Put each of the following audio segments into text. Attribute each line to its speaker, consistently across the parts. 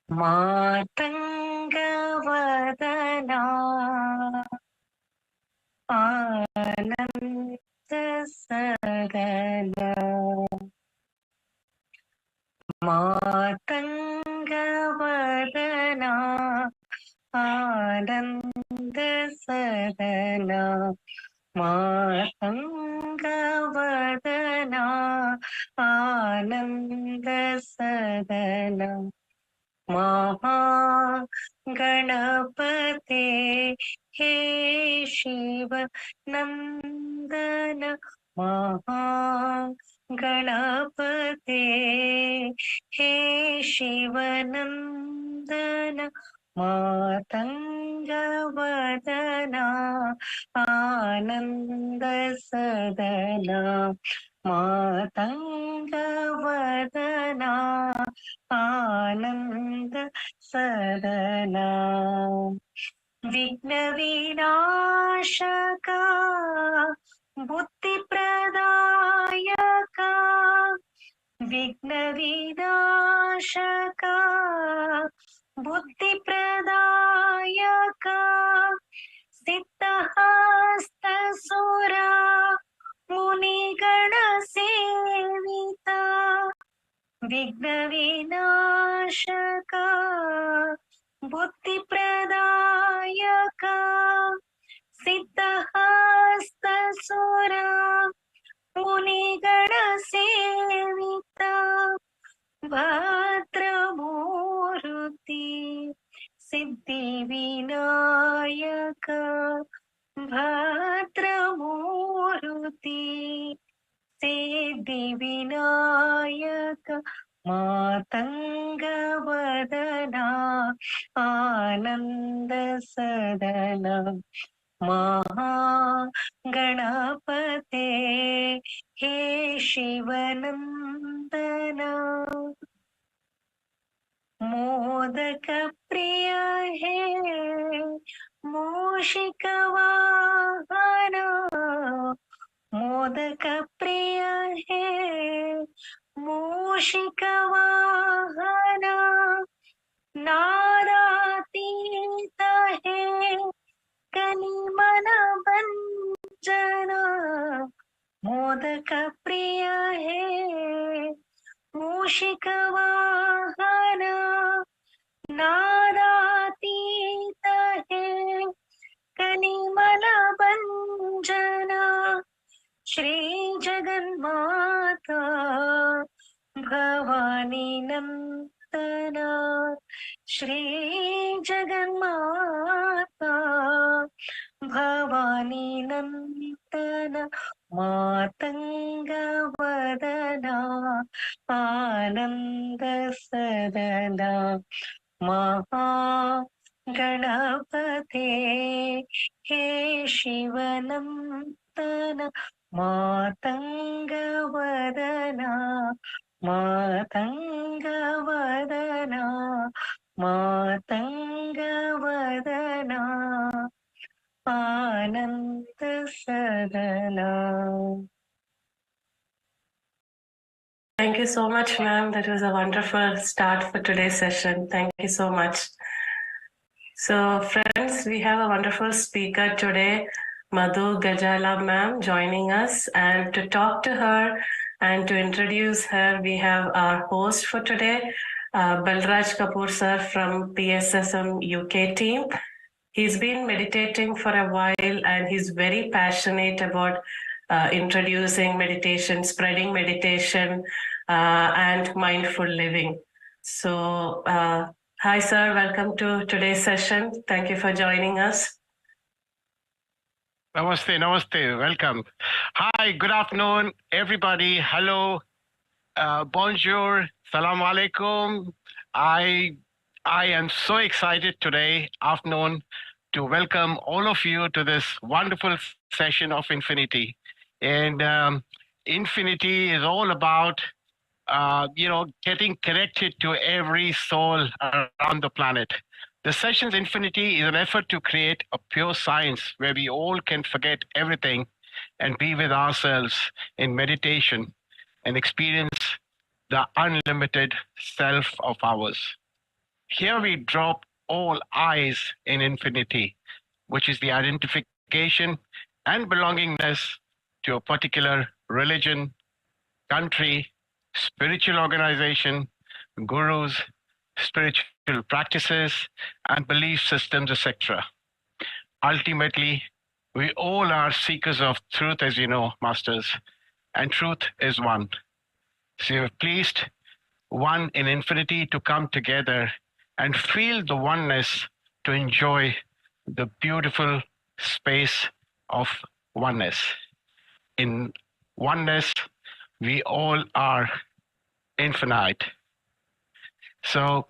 Speaker 1: मातङ्गवदना आनन्दसदना मातङ्गवदना आनन्दसदना मातङ्गवदना आनन्दसदना महागणपते hey Shiv Nandan महागणपते hey Shiv Nandan मातङ्गवदना आनन्दसदना मातङ्गवदना आनन्दसदना विघ्नविनाशका बुद्धिप्रदायका विघ्नविनाशका बुद्धिप्रदायका सिद्धहस्तसुरा मुनिगणसेविता विघ्नविनाशका बुद्धिप्रदायका सिद्धहस्तसुरा मुनिगणसेविता भद्रमूर्ति Siddhivinayak भद्रमूर्ति Siddhivinayak मातङ्गवदना आनन्दसदना महागणपते hey शिवनन्दना मोदकप्रिय hey मूषिकवाहन मोदकप्रिय hey मूषिकवाहन नादातीत hey कलिमनभञ्जन मोदकप्रिय hey मूषिकवाहन नादातीत hey कलिमनभञ्जन Shri Jaganmata Bhavani नन्दना Shri Jaganmata Bhavani नन्दना मातङ्गवदना आनन्दसदना महागणपते hey शिवनन्दना मातङ्गवदना मातङ्गवदना मातङ्गवदना आनन्दसदना. Thank you so much, ma'am. That was a wonderful start for today's session. Thank you so much. So, friends, we have a wonderful speaker today, Madhu Gajjala ma'am, joining us. And to talk to her and to introduce her, we have our host for today, Balraj Kapoor sir from PSSM UK team. He's been meditating for a while and he's very passionate about introducing meditation, spreading meditation, and mindful living. So, hi, sir. Welcome to today's session. Thank you for joining us.
Speaker 2: Namaste, namaste. Welcome. Hi, good afternoon, everybody. Hello, bonjour, salam alaikum. I am so excited today afternoon to welcome all of you to this wonderful session of Infinity. And Infinity is all about, getting connected to every soul around the planet. The session's Infinity is an effort to create a pure science where we all can forget everything and be with ourselves in meditation and experience the unlimited self of ours. Here we drop all I's in infinity, which is the identification and belongingness to a particular religion, country, spiritual organization, gurus, spiritual practices, and belief systems, etc. Ultimately, we all are seekers of truth, as you know, masters, and truth is one. So you're pleased, one in infinity, to come together and feel the oneness, to enjoy the beautiful space of oneness. In oneness, we all are infinite. So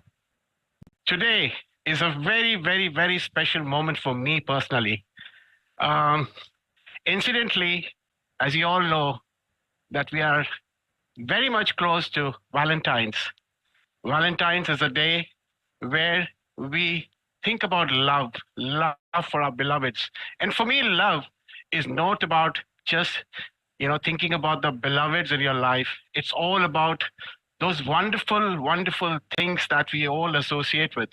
Speaker 2: today is a very, very, very special moment for me personally. Incidentally, as you all know, that we are very much close to Valentine's. Valentine's is a day where we think about love for our beloveds. And for me, love is not about just, thinking about the beloveds in your life. It's all about those wonderful, wonderful things that we all associate with.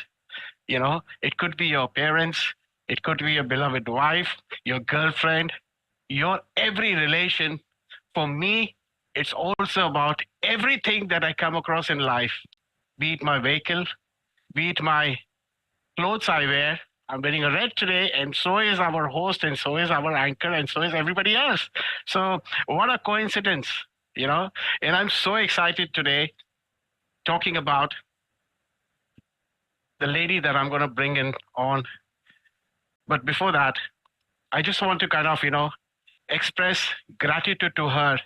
Speaker 2: It could be your parents, it could be your beloved wife, your girlfriend, your every relation. For me, it's also about everything that I come across in life, be it my vehicle, be it my clothes I wear. I'm wearing a red today, and so is our host, and so is our anchor, and so is everybody else. So what a coincidence, And I'm so excited today talking about the lady that I'm going to bring in on. But before that, I just want to kind of, express gratitude to her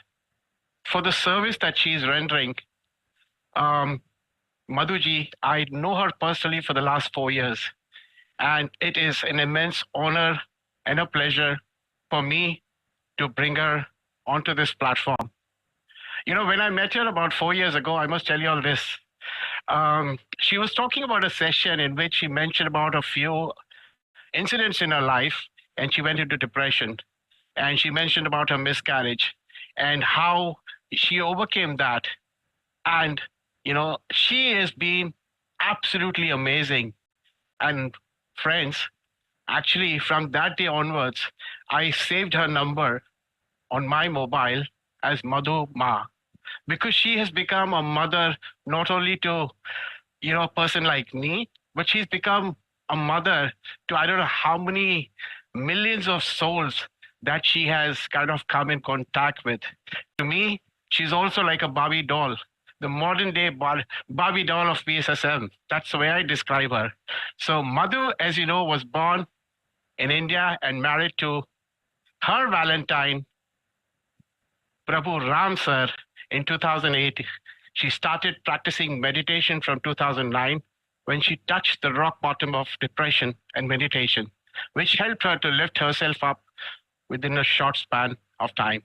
Speaker 2: for the service that she's rendering. Madhuji, I know her personally for the last 4 years, and it is an immense honor and a pleasure for me to bring her onto this platform. When I met her about 4 years ago, I must tell you all this. She was talking about a session in which she mentioned about a few incidents in her life, and she went into depression. And she mentioned about her miscarriage and how she overcame that. And, she has been absolutely amazing. And friends, actually, from that day onwards, I saved her number on my mobile as Madhu Ma, because she has become a mother not only to, a person like me, but she's become a mother to I don't know how many millions of souls that she has kind of come in contact with. To me, she's also like a Barbie doll, the modern day Barbie doll of PSSM. That's the way I describe her. So Madhu, as you know, was born in India and married to her Valentine, Prabhu Ram Sir, in 2008. She started practicing meditation from 2009 when she touched the rock bottom of depression and meditation, which helped her to lift herself up within a short span of time.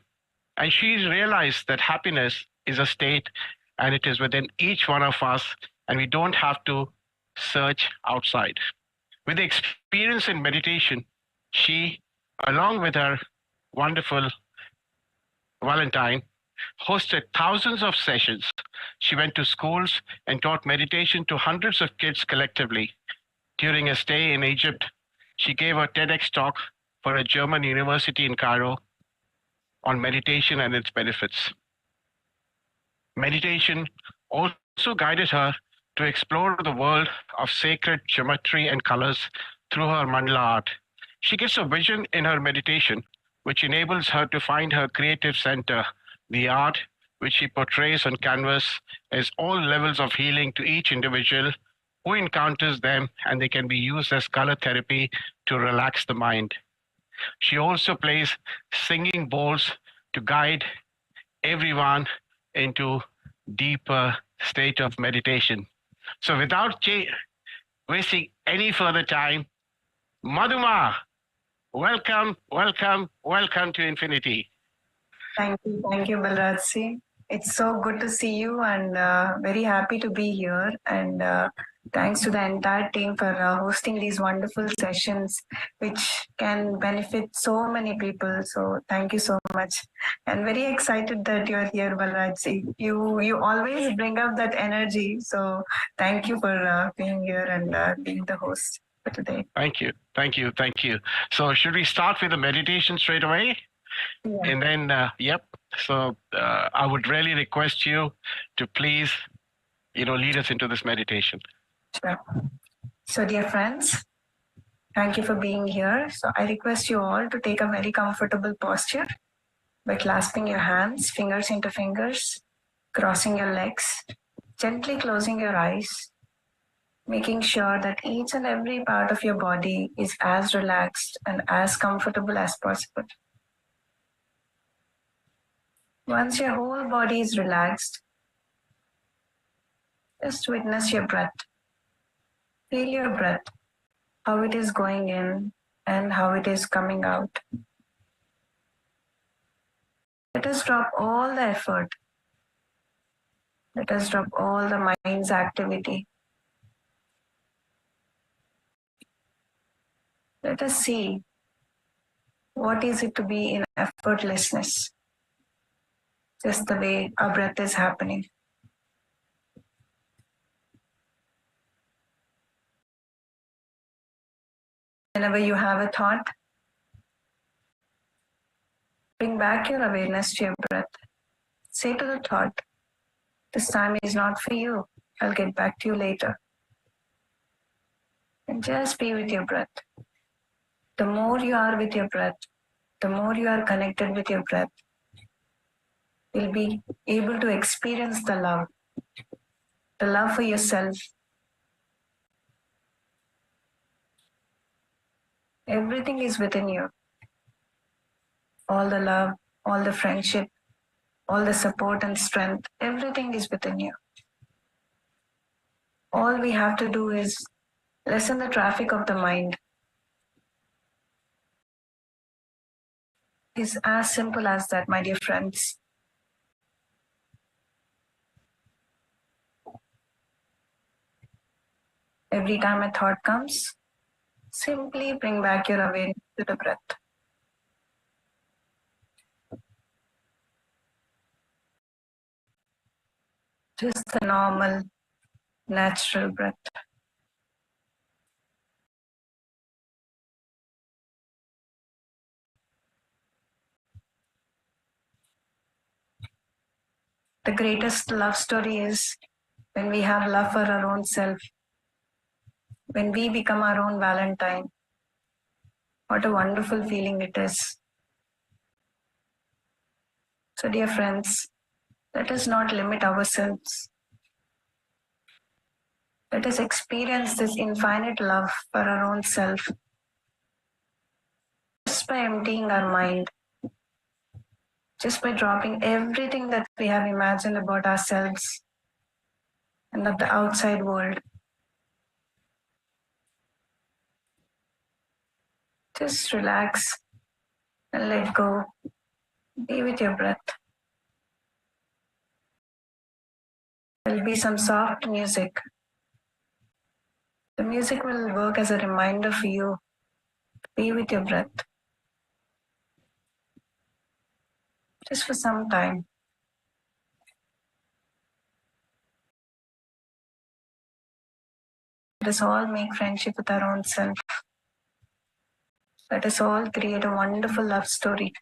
Speaker 2: And she realized that happiness is a state, and it is within each one of us, and we don't have to search outside. With the experience in meditation, she, along with her wonderful Valentine, hosted thousands of sessions. She went to schools and taught meditation to hundreds of kids collectively. During a stay in Egypt, she gave a TEDx talk for a German university in Cairo on meditation and its benefits. Meditation also guided her to explore the world of sacred geometry and colors through her mandala art. She gets a vision in her meditation, which enables her to find her creative center. The art, which she portrays on canvas, is all levels of healing to each individual who encounters them, and they can be used as color therapy to relax the mind. She also plays singing bowls to guide everyone into deeper state of meditation. So without wasting any further time, Madhuma, welcome, welcome, welcome to Infinity.
Speaker 3: Thank you, Balrajji. It's so good to see you, and very happy to be here. And Thanks to the entire team for hosting these wonderful sessions, which can benefit so many people. So thank you so much. And very excited that you're here, Balraj. You always bring up that energy. So thank you for being here and being the host for today.
Speaker 2: Thank you. Thank you. Thank you. So should we start with the meditation straight away?
Speaker 3: Yeah.
Speaker 2: And then, yep. So I would really request you to please, lead us into this meditation.
Speaker 3: Sure. So dear friends, thank you for being here. So I request you all to take a very comfortable posture by clasping your hands, fingers into fingers, crossing your legs, gently closing your eyes, making sure that each and every part of your body is as relaxed and as comfortable as possible. Once your whole body is relaxed, just witness your breath. Feel your breath, how it is going in and how it is coming out. Let us drop all the effort. Let us drop all the mind's activity. Let us see what is it to be in effortlessness, just the way our breath is happening. Whenever you have a thought, bring back your awareness to your breath. Say to the thought, this time is not for you. I'll get back to you later. And just be with your breath. The more you are with your breath, the more you are connected with your breath, you'll be able to experience the love for yourself. Everything is within you. All the love, all the friendship, all the support and strength, everything is within you. All we have to do is lessen the traffic of the mind. It's as simple as that, my dear friends. Every time a thought comes, simply bring back your awareness to the breath. Just the normal, natural breath. The greatest love story is when we have love for our own self, when we become our own Valentine. What a wonderful feeling it is. So, dear friends, let us not limit ourselves. Let us experience this infinite love for our own self just by emptying our mind, just by dropping everything that we have imagined about ourselves and of the outside world. Just relax and let go. Be with your breath. There'll be some soft music. The music will work as a reminder for you to be with your breath. Just for some time. Let us all make friendship with our own self. Let us all create a wonderful love story.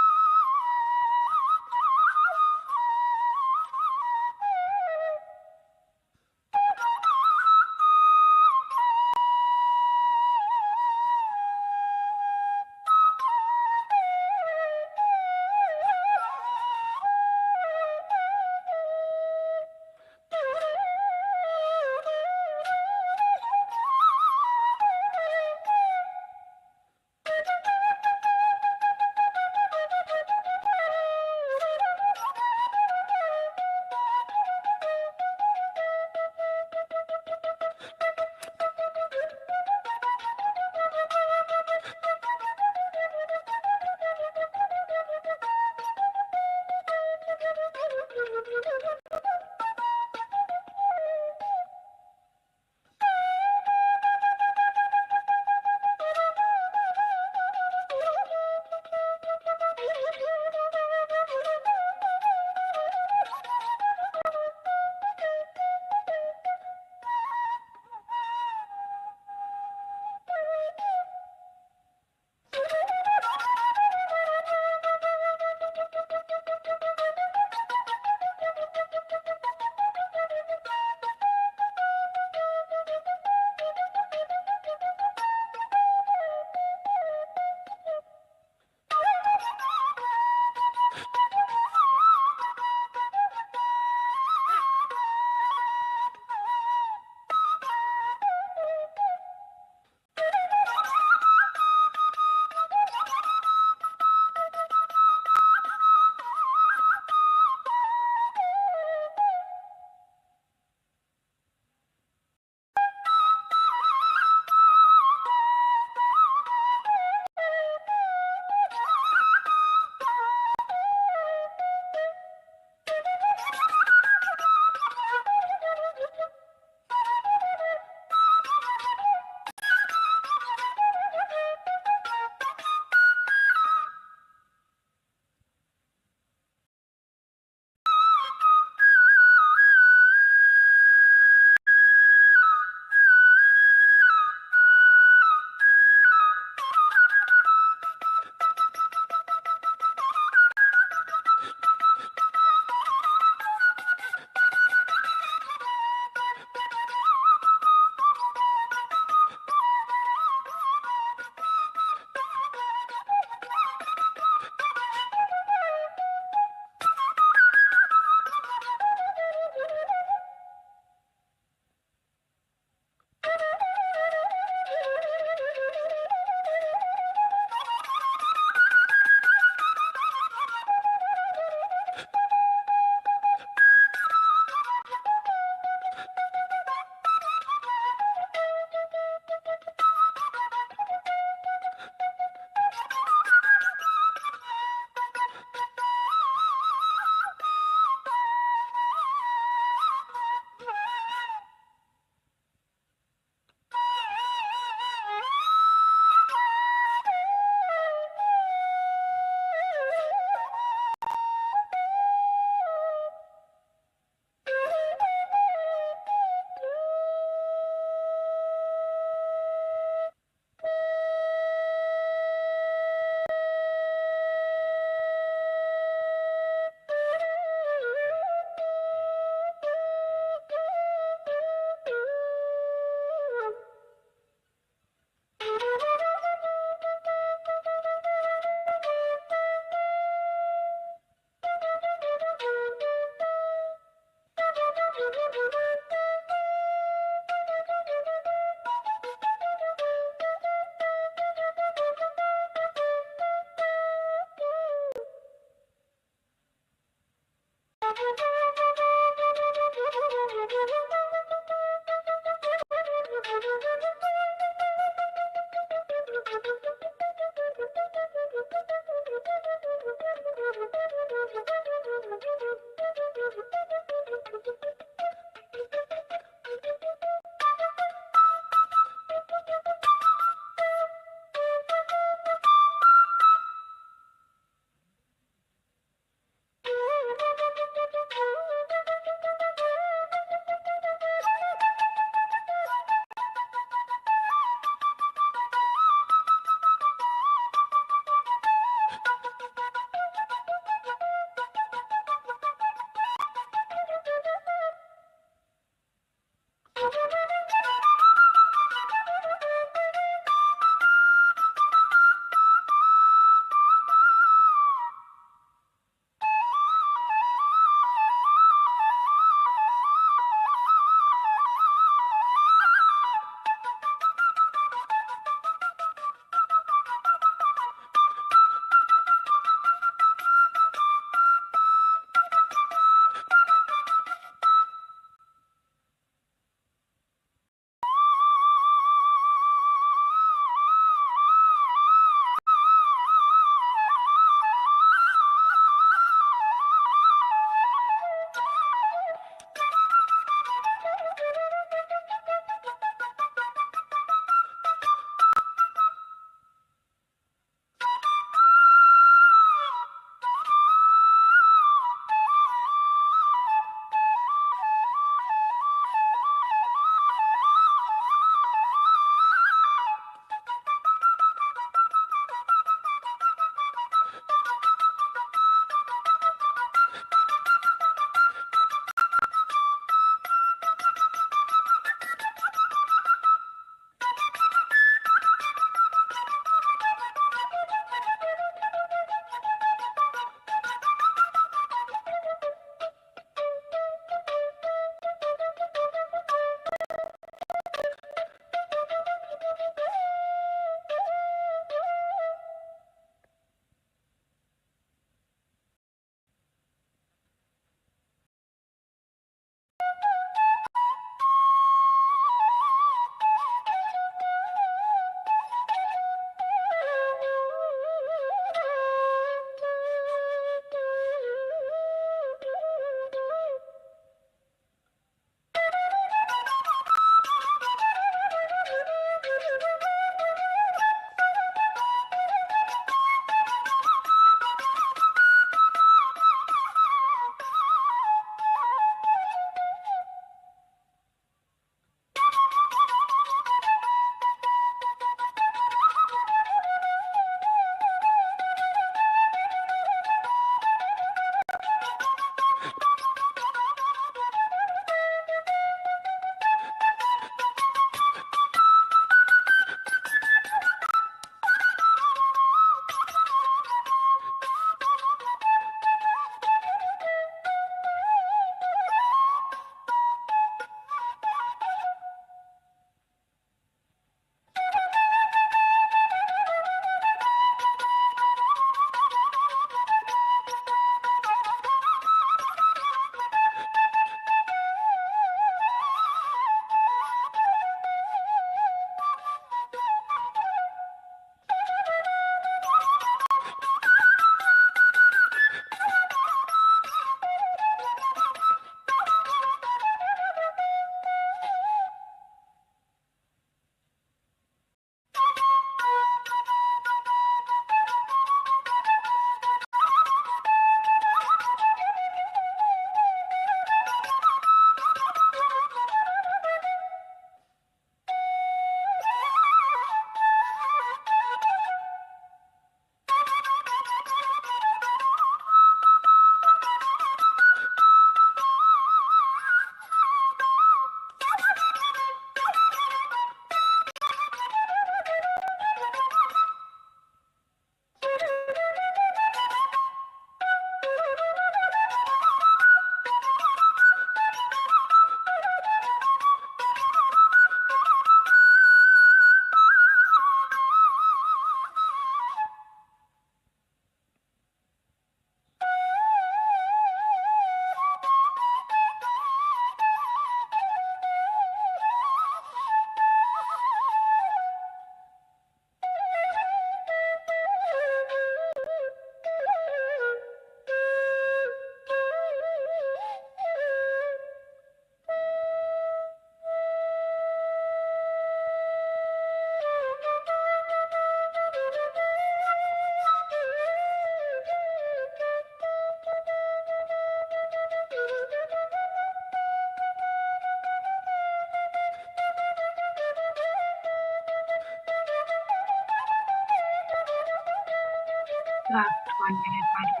Speaker 3: Last 1 minute, my dear.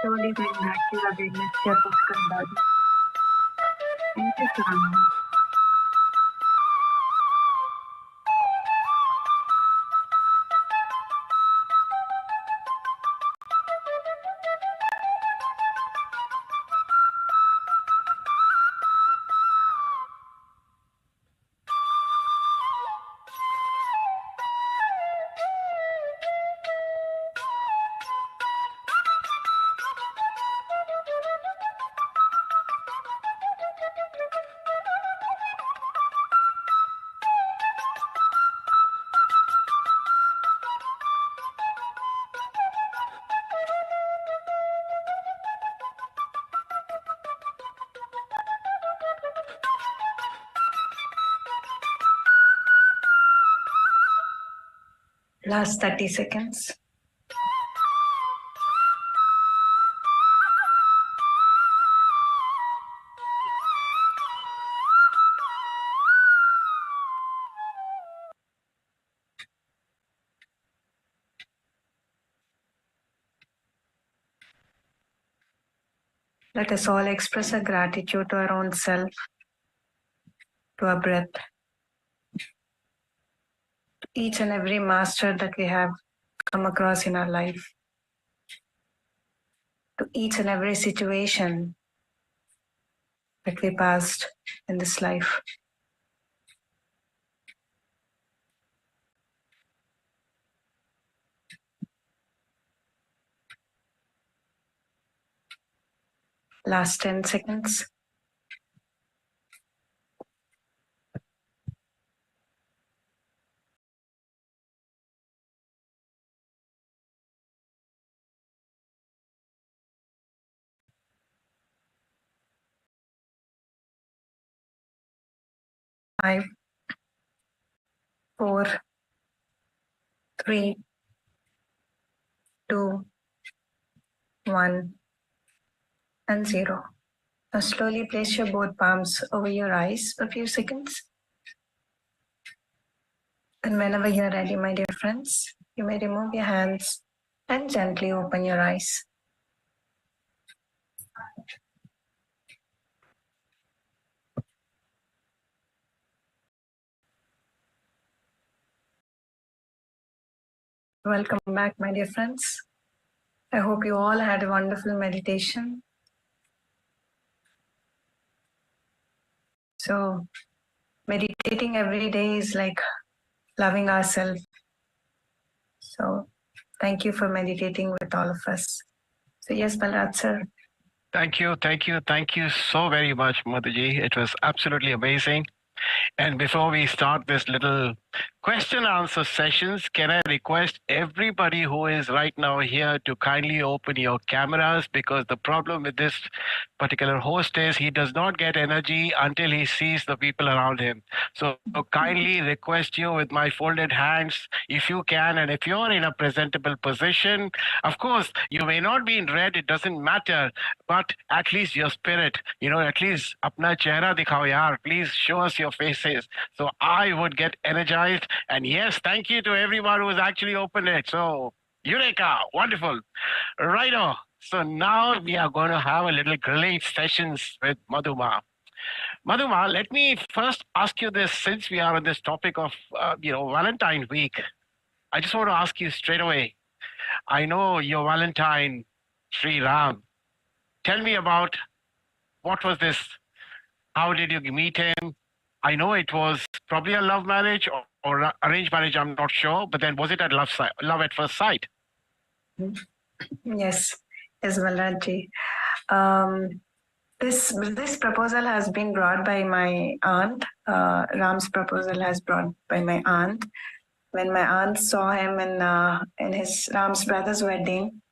Speaker 3: Slowly bring back your awareness to your physical body. And your surroundings. Last 30 seconds. Let us all express our gratitude to our own self, to our breath, to each and every master that we have come across in our life, to each and every situation that we passed in this life. Last 10 seconds. Five, 4, 3, 2, 1, and 0. Now slowly place your both palms over your eyes for a few seconds. And whenever you're ready, my dear friends, you may remove your hands and gently open your eyes. Welcome back, my dear friends. I hope you all had a wonderful meditation. So, meditating every day is like loving ourselves. So, thank you for meditating with all of us. So, yes, Balraj sir.
Speaker 2: Thank you so very much, Madhuji. It was absolutely amazing. And before we start this little question answer sessions, can I request everybody who is right now here to kindly open your cameras, because the problem with this particular host is he does not get energy until he sees the people around him. So kindly request you with my folded hands, if you can, and if you're in a presentable position, of course, you may not be in red, it doesn't matter, but at least your spirit, at least apna chehra dikhao yaar, please show us your faces. So I would get energized. And yes, thank you to everyone who has actually opened it. So Eureka, wonderful. Righto. So now we are going to have a little grilling sessions with Madhuma. Madhuma, let me first ask you this, since we are on this topic of, Valentine week. I just want to ask you straight away. I know your Valentine, Sri Ram. Tell me about what was this? How did you meet him? I know it was probably a love marriage or arranged marriage, I'm not sure. But then was it at love at first sight?
Speaker 3: Yes, Balraj. This proposal has been brought by my aunt. Ram's proposal has brought by my aunt. When my aunt saw him in his Ram's brother's wedding,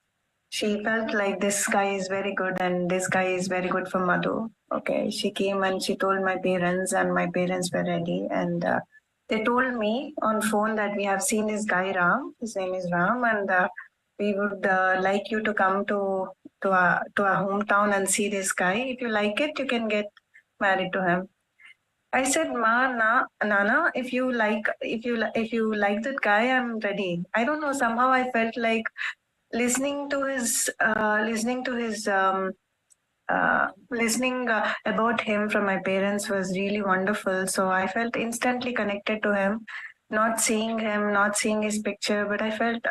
Speaker 3: she felt like this guy is very good and this guy is very good for Madhu. Okay, she came and she told my parents, and my parents were ready, and they told me on phone that we have seen this guy Ram. His name is Ram, and we would like you to come to our hometown and see this guy. If you like it, you can get married to him. I said, Nana, if you like that guy, I'm ready. I don't know. Somehow I felt like listening about him from my parents was really wonderful. So I felt instantly connected to him. Not seeing him, not seeing his picture, but I felt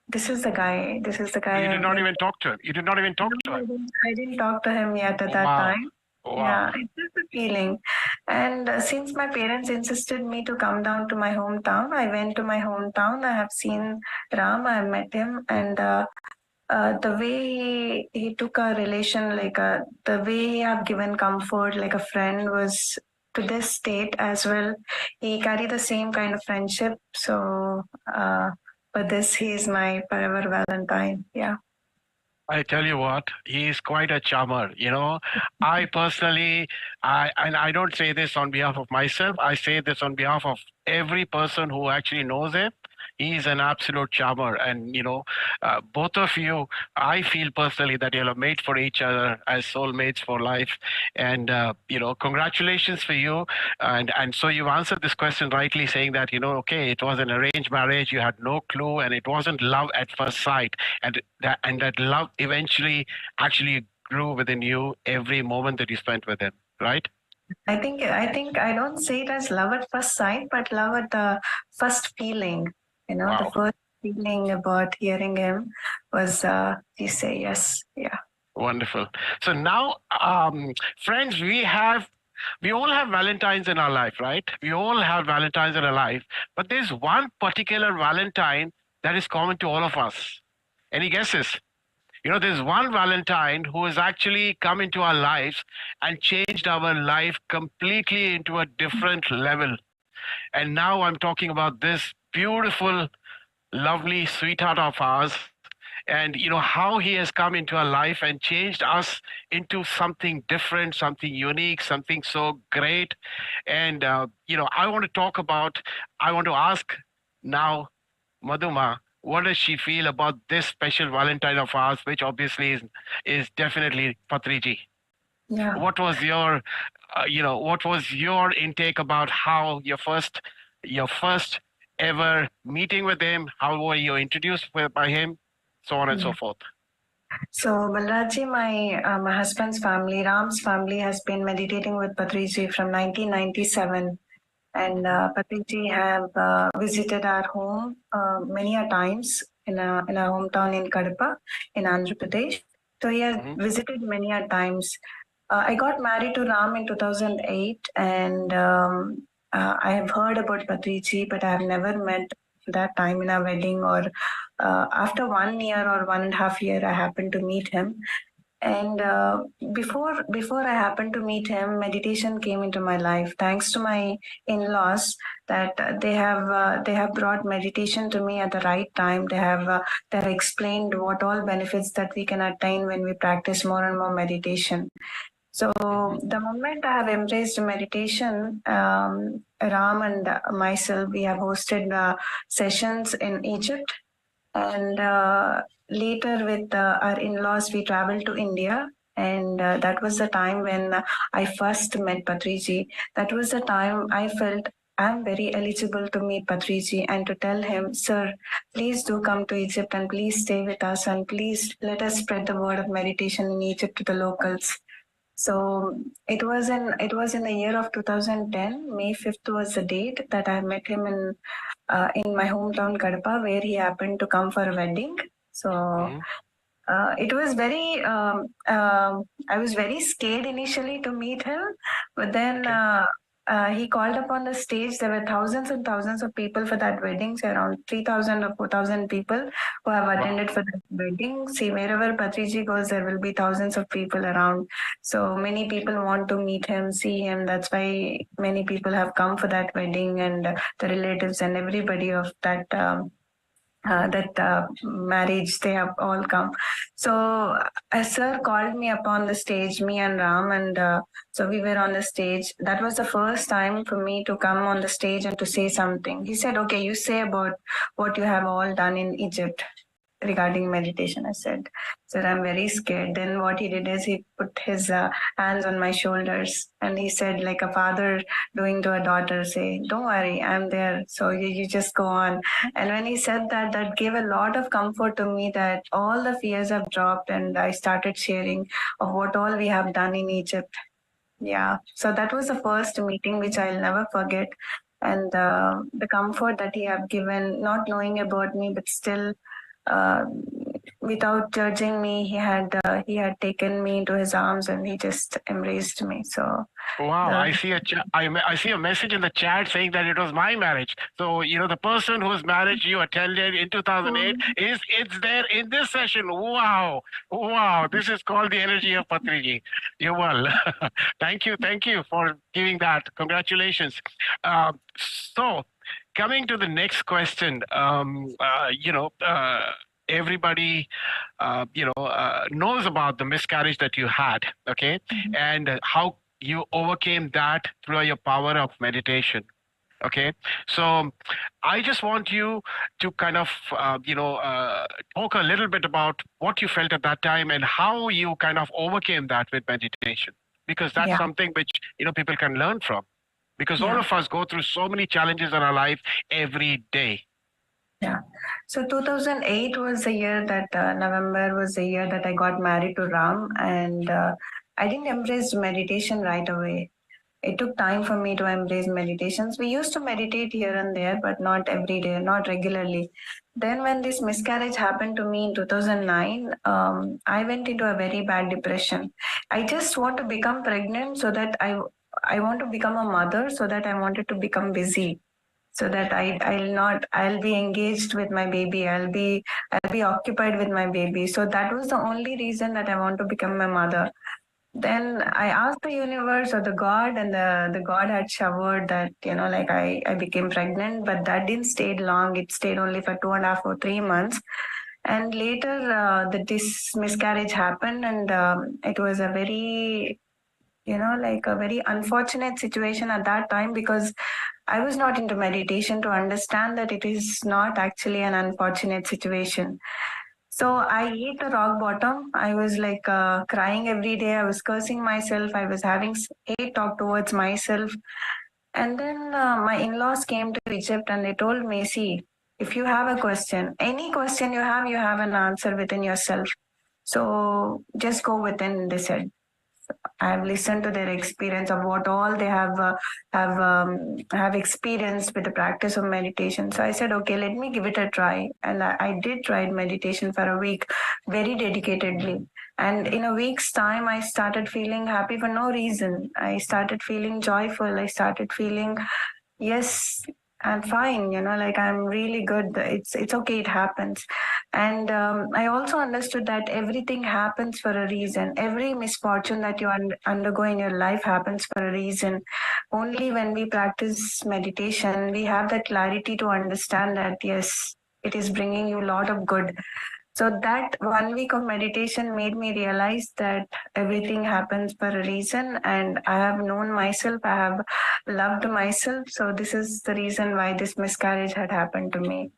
Speaker 3: this is the guy. This is the guy.
Speaker 2: You did not even talk to him. You did not even talk to him.
Speaker 3: I didn't talk to him yet at that
Speaker 2: Wow.
Speaker 3: time.
Speaker 2: Wow.
Speaker 3: Yeah, it's just a feeling. And since my parents insisted me to come down to my hometown, I went to my hometown. I have seen Ram, I met him, and the way he took our relation, the way he have given comfort like a friend was to this state as well. He carried the same kind of friendship. So for this, he is my forever Valentine. Yeah.
Speaker 2: I tell you what, he is quite a charmer. I personally, and I don't say this on behalf of myself, I say this on behalf of every person who actually knows him. He is an absolute charmer. And, both of you, I feel personally that you're made for each other as soulmates for life. And, congratulations for you. And so you answered this question rightly, saying that, okay, it was an arranged marriage. You had no clue, and it wasn't love at first sight. And that love eventually actually grew within you every moment that you spent with him, right?
Speaker 3: I think I don't say it as love at first sight, but love at the first feeling.
Speaker 2: Wow.
Speaker 3: The first feeling about hearing him was you say yes. Yeah.
Speaker 2: Wonderful. So now, friends, we all have Valentines in our life, right? We all have Valentines in our life, but there's one particular Valentine that is common to all of us. Any guesses? There's one Valentine who has actually come into our lives and changed our life completely into a different level. And now I'm talking about this beautiful, lovely sweetheart of ours, and how he has come into our life and changed us into something different, something unique, something so great. And I want to ask now Madhuma, what does she feel about this special Valentine of ours, which obviously is definitely Patriji?
Speaker 3: Yeah.
Speaker 2: What was your intake about how your first ever meeting with him? How were you introduced by him? So on and so forth.
Speaker 3: So Balraji, my husband's family, Ram's family, has been meditating with Patriji from 1997. And Patriji have visited our home many a times in our hometown in Kadapa, in Andhra Pradesh. So he has visited many a times. I got married to Ram in 2008, and I have heard about Patriji, but I have never met that time in a wedding, or after 1 year or 1.5 years, I happened to meet him. And before I happened to meet him, meditation came into my life. Thanks to my in-laws, that they have brought meditation to me at the right time. They have explained what all benefits that we can attain when we practice more and more meditation. So the moment I have embraced meditation, Ram and myself, we have hosted sessions in Egypt, and later with our in-laws, we traveled to India. And that was the time when I first met Patriji. That was the time I felt I'm very eligible to meet Patriji and to tell him, sir, please do come to Egypt and please stay with us, and please let us spread the word of meditation in Egypt to the locals. So it was in the year of 2010. May 5th was the date that I met him in my hometown Kadapa, where he happened to come for a wedding. So it was very. I was very scared initially to meet him, but then he called up on the stage. There were thousands and thousands of people for that wedding. So around 3,000 or 4,000 people who have attended for that wedding. See, wherever Patriji goes, there will be thousands of people around. So many people want to meet him, see him. That's why many people have come for that wedding, and the relatives and everybody of that marriage, they have all come. So sir called me upon the stage, me and Ram, and so we were on the stage. That was the first time for me to come on the stage and to say something. He said, okay, you say about what you have all done in Egypt. regarding meditation. I said, I'm very scared. Then what he did is he put his hands on my shoulders and he said, like a father doing to a daughter, say, don't worry, I'm there. So you just go on. And when he said that, that gave a lot of comfort to me that all the fears have dropped, and I started sharing of what all we have done in Egypt. Yeah. So that was the first meeting which I'll never forget. And the comfort that he have given, not knowing about me, but still uh, without judging me, he had taken me into his arms and he just embraced me. So
Speaker 2: wow, I see I see a message in the chat saying that it was my marriage. So the person whose marriage you attended in 2008 it's there in this session. Wow, this is called the energy of Patriji. You well. Thank you for giving that. Congratulations. So coming to the next question, everybody, knows about the miscarriage that you had, okay, and how you overcame that through your power of meditation. Okay, so I just want you to kind of, talk a little bit about what you felt at that time and how you kind of overcame that with meditation, because that's something which people can learn from. Because all of us go through so many challenges in our life every day.
Speaker 3: Yeah. So 2008 was the year that, November was the year that I got married to Ram. And I didn't embrace meditation right away. It took time for me to embrace meditations. We used to meditate here and there, but not every day, not regularly. Then when this miscarriage happened to me in 2009, I went into a very bad depression. I just want to become pregnant so that I want to become a mother, so that I wanted to become busy, so that I'll be engaged with my baby. I'll be occupied with my baby. So that was the only reason that I want to become a mother. Then I asked the universe or the God, and the God had showered that, I became pregnant, but that didn't stay long. It stayed only for 2.5 or 3 months. And later this miscarriage happened, and it was a very, a very unfortunate situation at that time, because I was not into meditation to understand that it is not actually an unfortunate situation. So I hit the rock bottom. I was like crying every day. I was cursing myself. I was having hate talk towards myself. And then my in-laws came to Egypt and they told me, see, if you have a question, any question you have an answer within yourself. So just go within, they said. I have listened to their experience of what all they have experienced with the practice of meditation. So I said, okay, let me give it a try. And I did try meditation for a week, very dedicatedly. And in a week's time, I started feeling happy for no reason. I started feeling joyful. I started feeling, yes, I'm fine, I'm really good. It's okay, it happens. And I also understood that everything happens for a reason. Every misfortune that you undergo in your life happens for a reason. Only when we practice meditation, we have that clarity to understand that, yes, it is bringing you a lot of good. So that 1 week of meditation made me realize that everything happens for a reason, and I have known myself, I have loved myself. So this is the reason why this miscarriage had happened to me.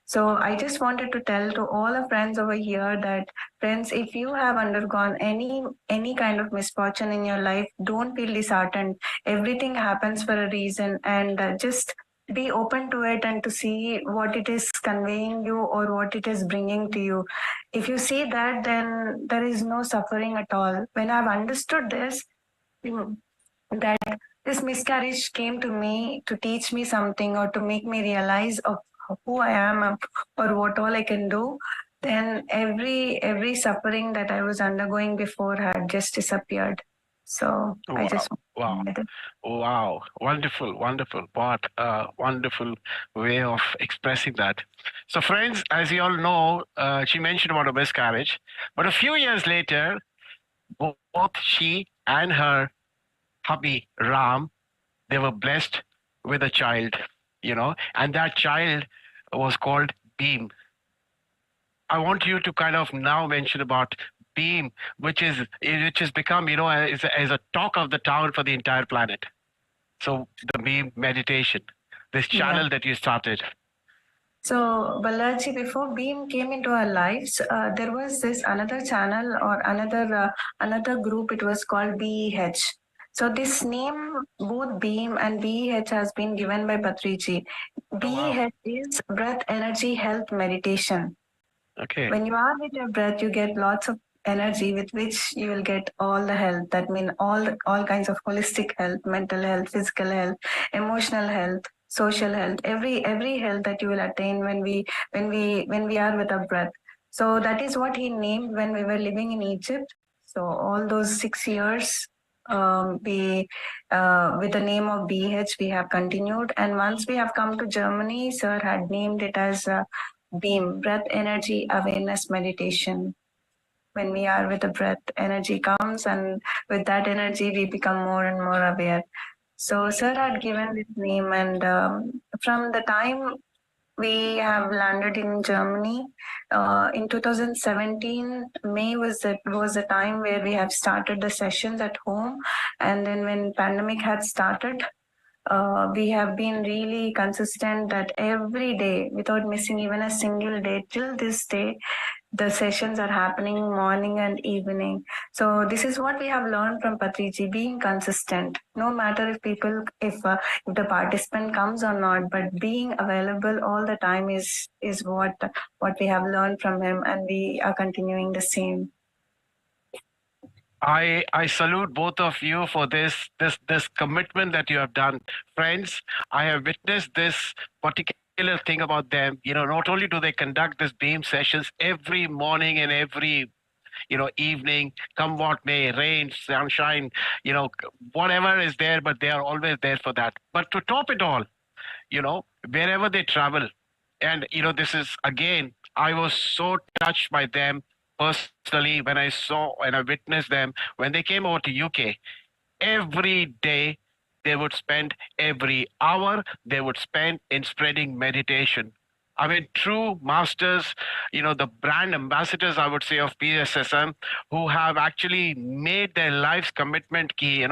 Speaker 3: So I just wanted to tell to all our friends over here that, friends, if you have undergone any kind of misfortune in your life, don't feel disheartened. Everything happens for a reason, and just be open to it and to see what it is conveying you or what it is bringing to you. If you see that, then there is no suffering at all. When I've understood this, that this miscarriage came to me to teach me something or to make me realize of who I am or what all I can do, then every suffering that I was undergoing before had just disappeared. So I just
Speaker 2: wow, wonderful. What a wonderful way of expressing that. So friends, as you all know, she mentioned about a miscarriage, but a few years later, both she and her hubby Ram, they were blessed with a child, and that child was called Beam. I want you to kind of now mention about Beam, which has become, as a talk of the town for the entire planet. So the Beam meditation, this channel that you started.
Speaker 3: So, Balaji, before Beam came into our lives, there was this another channel or another group. It was called BEH. So this name, both Beam and BEH, has been given by Patriji. BEH is Breath Energy Health Meditation.
Speaker 2: Okay.
Speaker 3: When you are with your breath, you get lots of energy with which you will get all the health. That means all kinds of holistic health, mental health, physical health, emotional health, social health, every health that you will attain when we are with our breath. So that is what he named when we were living in Egypt. So all those 6 years, we with the name of BH, we have continued. And once we have come to Germany, sir had named it as Beam, Breath Energy Awareness Meditation. When we are with the breath, energy comes, and with that energy, we become more and more aware. So, sir had given this name, and from the time we have landed in Germany in 2017, May was the time where we have started the sessions at home, and then when pandemic had started, we have been really consistent that every day, without missing even a single day, till this day, the sessions are happening morning and evening. So this is what we have learned from Patriji: being consistent, no matter if the participant comes or not, but being available all the time is what we have learned from him, and we are continuing the same.
Speaker 2: I salute both of you for this commitment that you have done. Friends, I have witnessed this particular thing about them. Not only do they conduct these beam sessions every morning and every evening, come what may, rain, sunshine, whatever is there, but they are always there for that. But to top it all, wherever they travel, and this is again, I was so touched by them personally when I saw and I witnessed them when they came over to UK. Every day they would spend, every hour they would spend in spreading meditation. I mean, true masters, the brand ambassadors, I would say, of PSSM, who have actually made their life's commitment key.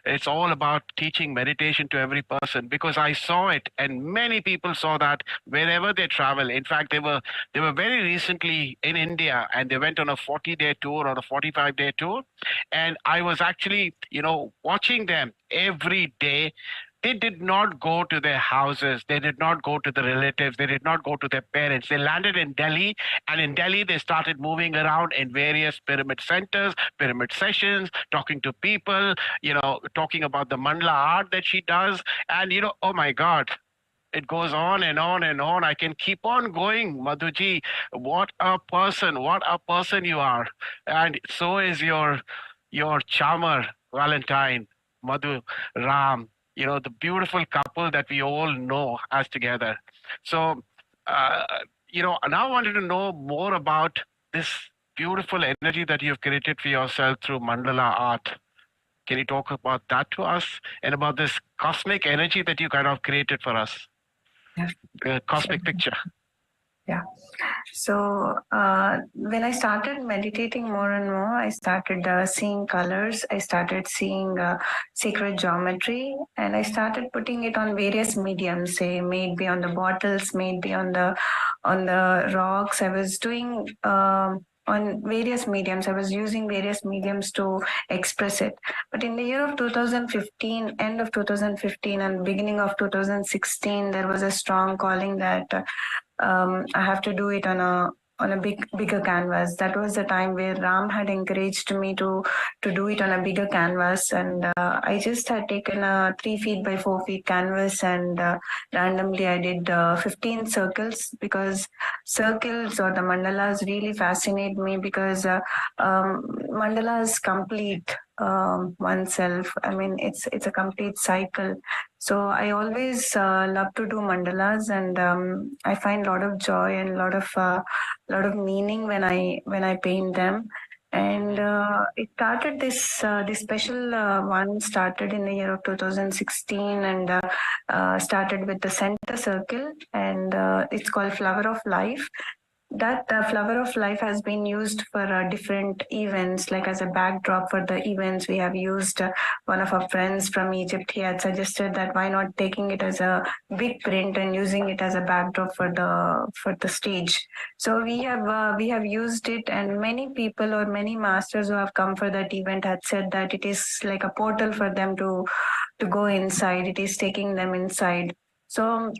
Speaker 2: It's all about teaching meditation to every person, because I saw it, and many people saw that wherever they travel. In fact, they were very recently in India, and they went on a 40-day tour or a 45-day tour. And I was actually, watching them every day. They did not go to their houses. They did not go to the relatives. They did not go to their parents. They landed in Delhi, and in Delhi, they started moving around in various pyramid centers, pyramid sessions, talking to people, talking about the mandala art that she does. And, oh my God, it goes on and on and on. I can keep on going, Madhuji. What a person you are. And so is your charmer, Valentine, Madhu, Ram, the beautiful couple that we all know as together. So, now I wanted to know more about this beautiful energy that you've created for yourself through mandala art. Can you talk about that to us, and about this cosmic energy that you kind of created for us?
Speaker 3: Yeah.
Speaker 2: The cosmic picture.
Speaker 3: Yeah. So when I started meditating more and more, I started seeing colors. I started seeing sacred geometry, and I started putting it on various mediums. Say, maybe on the bottles, maybe on the rocks. I was doing on various mediums. I was using various mediums to express it. But in the year of 2015, end of 2015 and beginning of 2016, there was a strong calling that I have to do it on a bigger canvas. That was the time where Ram had encouraged me to do it on a bigger canvas, and I just had taken a 3 feet by 4 feet canvas, and randomly I did 15 circles, because circles or the mandalas really fascinate me, because mandalas complete oneself. I mean, it's a complete cycle. So I always love to do mandalas, and I find a lot of joy and a lot of meaning when I paint them. And it started this special one started in the year of 2016, and started with the center circle, and it's called Flower of Life. that flower of life has been used for different events, like as a backdrop for the events. We have used one of our friends from Egypt. He had suggested that why not taking it as a big print and using it as a backdrop for the stage. So we have used it, and many people or many masters who have come for that event had said that it is like a portal for them to go inside. It is taking them inside. So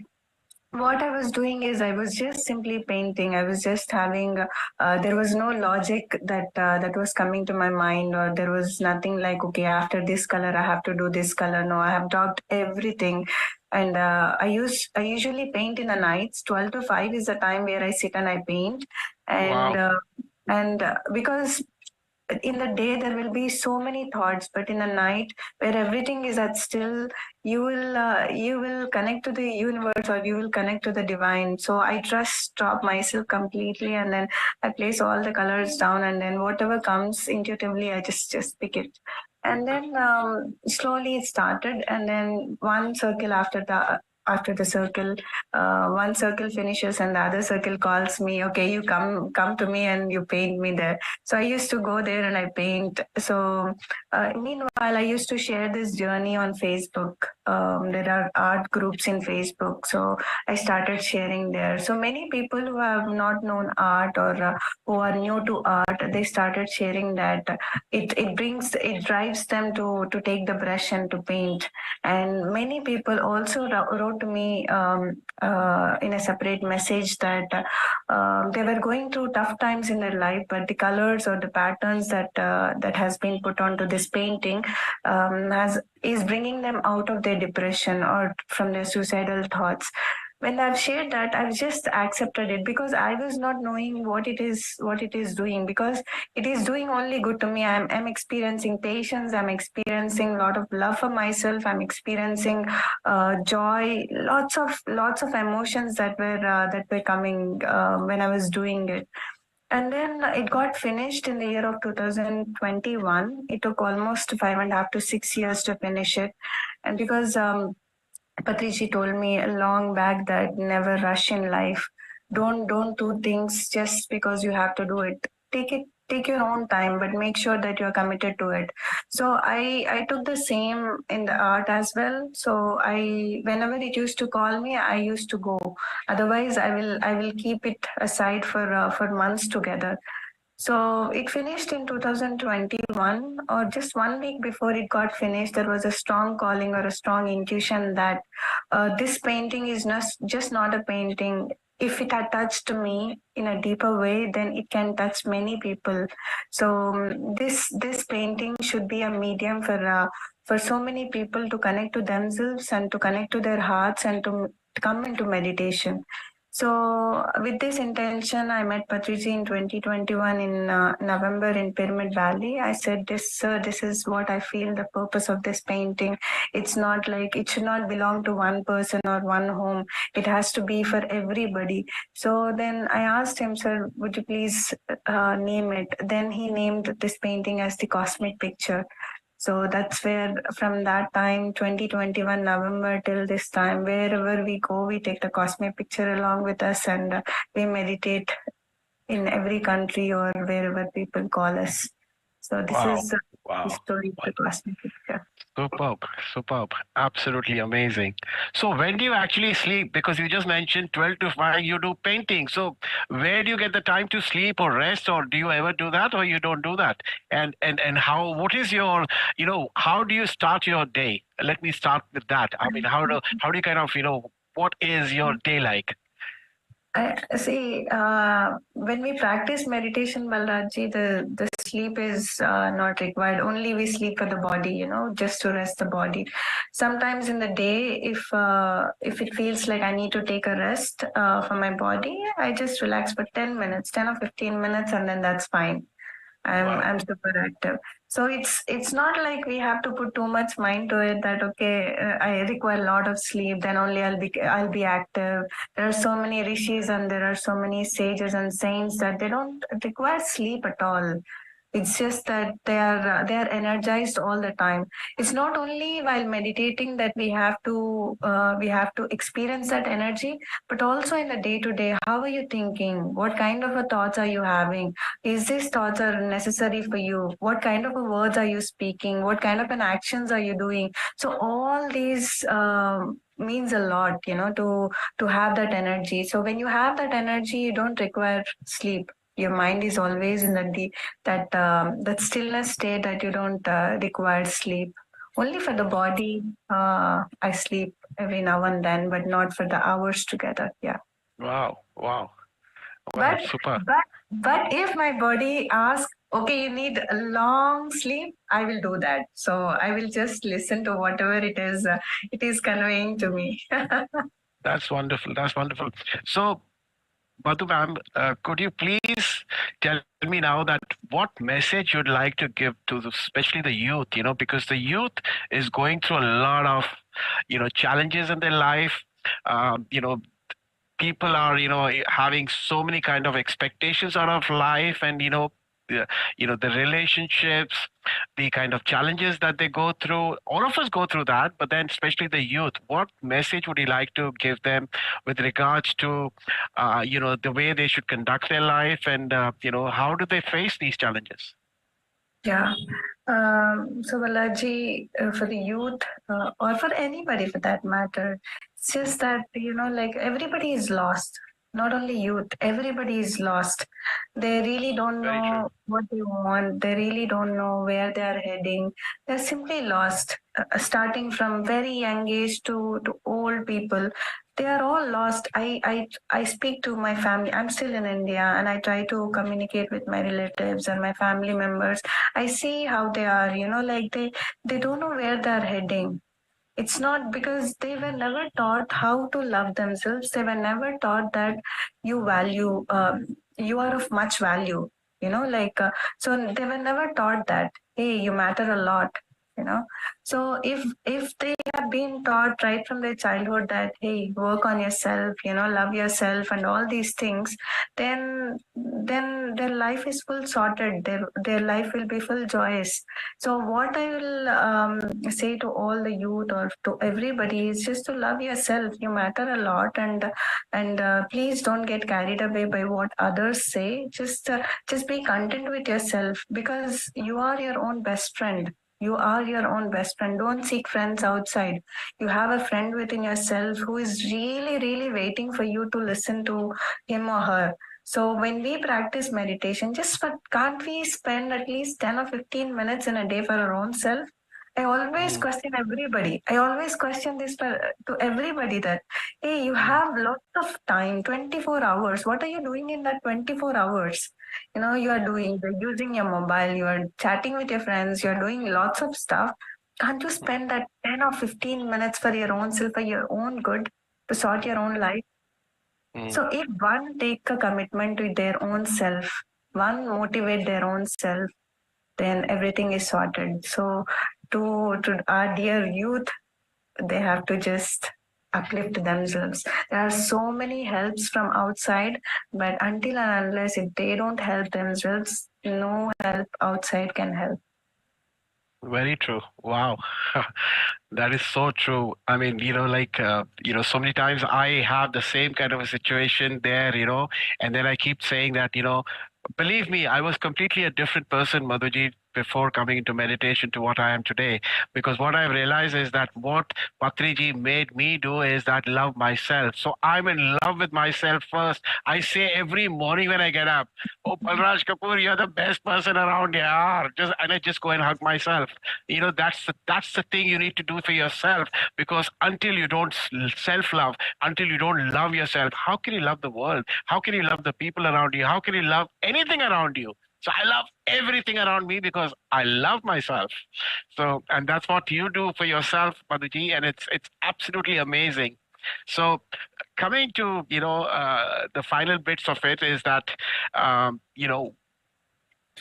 Speaker 3: what I was doing is I was just simply painting. I was just having. There was no logic that was coming to my mind, or there was nothing like, okay, after this color I have to do this color. No, I have dropped everything, and I usually paint in the nights. 12 to 5 is the time where I sit and I paint, and
Speaker 2: Wow.
Speaker 3: Because in the day there will be so many thoughts, but in the night where everything is at still, you will connect to the universe, or you will connect to the divine. So I just stop myself completely, and then I place all the colors down, and then whatever comes intuitively I just pick it. And then slowly it started, and then one circle after the circle, one circle finishes and the other circle calls me, okay, you come to me and you paint me there. So I used to go there and I paint. So meanwhile, I used to share this journey on Facebook. There are art groups in Facebook. So I started sharing there. So many people who have not known art, or who are new to art, they started sharing that. It drives them to take the brush and to paint. And many people also wrote to me in a separate message that they were going through tough times in their life, but the colors or the patterns that has been put onto this painting is bringing them out of their depression or from their suicidal thoughts. When I've shared that, I've just accepted it, because I was not knowing what it is doing, because it is doing only good to me. I'm experiencing patience. I'm experiencing a lot of love for myself. I'm experiencing joy, lots of emotions that were coming when I was doing it. And then it got finished in the year of 2021. It took almost 5.5 to 6 years to finish it. And because Patriji told me long back that never rush in life. Don't do things just because you have to do it. Take your own time, but make sure that you're committed to it. So I took the same in the art as well. So whenever it used to call me, I used to go. Otherwise, I will keep it aside for months together. So it finished in 2021, or just 1 week before it got finished, there was a strong calling or a strong intuition that this painting is just not a painting. If it had touched me in a deeper way, then it can touch many people. So this painting should be a medium for so many people to connect to themselves and to connect to their hearts and to come into meditation. So with this intention, I met Patriji in 2021 in November in Pyramid Valley. I said, "Sir, this is what I feel the purpose of this painting. It's not like it should not belong to one person or one home. It has to be for everybody." So then I asked him, "Sir, would you please name it?" Then he named this painting as the Cosmic Picture. So that's where, from that time, 2021 November till this time, wherever we go, we take the Cosmic Picture along with us, and we meditate in every country or wherever people call us. So this is the story of the Cosmic Picture.
Speaker 2: Superb, absolutely amazing. So when do you actually sleep? Because you just mentioned 12 to 5 you do painting. So where do you get the time to sleep or rest, or do you ever do that, or you don't do that? And what is your, how do you start your day? Let me start with that. I mean, how do you kind of, what is your day like?
Speaker 3: See, when we practice meditation, Balraji, the sleep is not required. Only we sleep for the body, just to rest the body. Sometimes in the day, if it feels like I need to take a rest for my body, I just relax for 10 minutes, 10 or 15 minutes, and then that's fine. I'm super active. So it's not like we have to put too much mind to it that, okay, I require a lot of sleep, then only I'll be active. There are so many rishis and there are so many sages and saints that they don't require sleep at all. It's just that they are energized all the time. It's not only while meditating that we have to experience that energy, but also in the day to day. How are you thinking? What kind of a thoughts are you having? Is these thoughts are necessary for you? What kind of a words are you speaking? What kind of an actions are you doing? So all these means a lot, to have that energy. So when you have that energy, you don't require sleep. Your mind is always in that stillness state that you don't require sleep. Only for the body, I sleep every now and then, but not for the hours together. Yeah.
Speaker 2: Wow. Wow. Wow.
Speaker 3: But
Speaker 2: Super.
Speaker 3: but if my body asks, okay, you need a long sleep, I will do that. So I will just listen to whatever it is conveying to me.
Speaker 2: That's wonderful. That's wonderful. So, Madhu ma'am, could you please tell me now that what message you'd like to give to especially the youth, because the youth is going through a lot of, challenges in their life. People are, having so many kind of expectations out of life, and the relationships, the kind of challenges that they go through. All of us go through that, but then especially the youth. What message would you like to give them with regards to, the way they should conduct their life, and how do they face these challenges?
Speaker 3: Yeah. So Balaji, for the youth, or for anybody for that matter, it's just that, like everybody is lost. Not only youth, everybody is lost. They really don't
Speaker 2: Very true.
Speaker 3: know what they want. They really don't know where they are heading. They're simply lost, starting from very young age to old people. They are all lost. I speak to my family. I'm still in India, and I try to communicate with my relatives and my family members. I see how they are, like they don't know where they're heading. It's not because they were never taught how to love themselves. They were never taught that you are of much value, so they were never taught that, hey, you matter a lot, you know. So if they have been taught right from their childhood that, hey, work on yourself, love yourself and all these things, then their life is full sorted. Their life will be full joyous. So what I will say to all the youth or to everybody is just to love yourself. You matter a lot, and please don't get carried away by what others say. Just be content with yourself, because you are your own best friend. You are your own best friend. Don't seek friends outside. You have a friend within yourself who is really, really waiting for you to listen to him or her. So when we practice meditation, can't we spend at least 10 or 15 minutes in a day for our own self? I always question everybody. I always question this to everybody that, hey, you have lots of time, 24 hours. What are you doing in that 24 hours? You're using your mobile, you're chatting with your friends, you're doing lots of stuff. Can't you spend that 10 or 15 minutes for your own self, for your own good, to sort your own life? So if one take a commitment with their own self, one motivate their own self, then everything is sorted. So to our dear youth, they have to just uplift themselves. There are so many helps from outside, but until and unless if they don't help themselves, no help outside can help.
Speaker 2: Very true. Wow. That is so true. I mean, so many times I have the same kind of a situation there, and then I keep saying that, believe me, I was completely a different person, Madhuji, before coming into meditation to what I am today. Because what I've realized is that what Patriji made me do is that love myself. So I'm in love with myself first. I say every morning when I get up, oh, Balraj Kapoor, you're the best person around here. And I just go and hug myself. That's the thing you need to do for yourself, because until you don't self-love, until you don't love yourself, how can you love the world? How can you love the people around you? How can you love anything around you? So I love everything around me because I love myself. So, and that's what you do for yourself, Madhuji, and it's absolutely amazing. So, coming to the final bits of it is that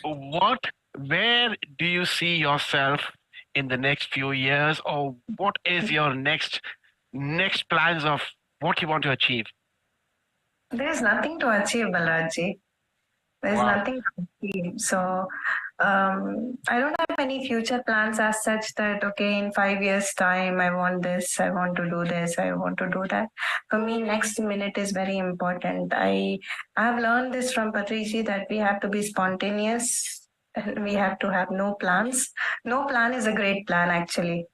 Speaker 2: where do you see yourself in the next few years, or what is your next plans of what you want to achieve?
Speaker 3: There's nothing to achieve, Balaji. There's
Speaker 2: Wow.
Speaker 3: nothing to achieve. So I don't have any future plans as such that, okay, in 5 years' time, I want this, I want to do this, I want to do that. For me, next minute is very important. I have learned this from Patriji that we have to be spontaneous and we have to have no plans. No plan is a great plan, actually.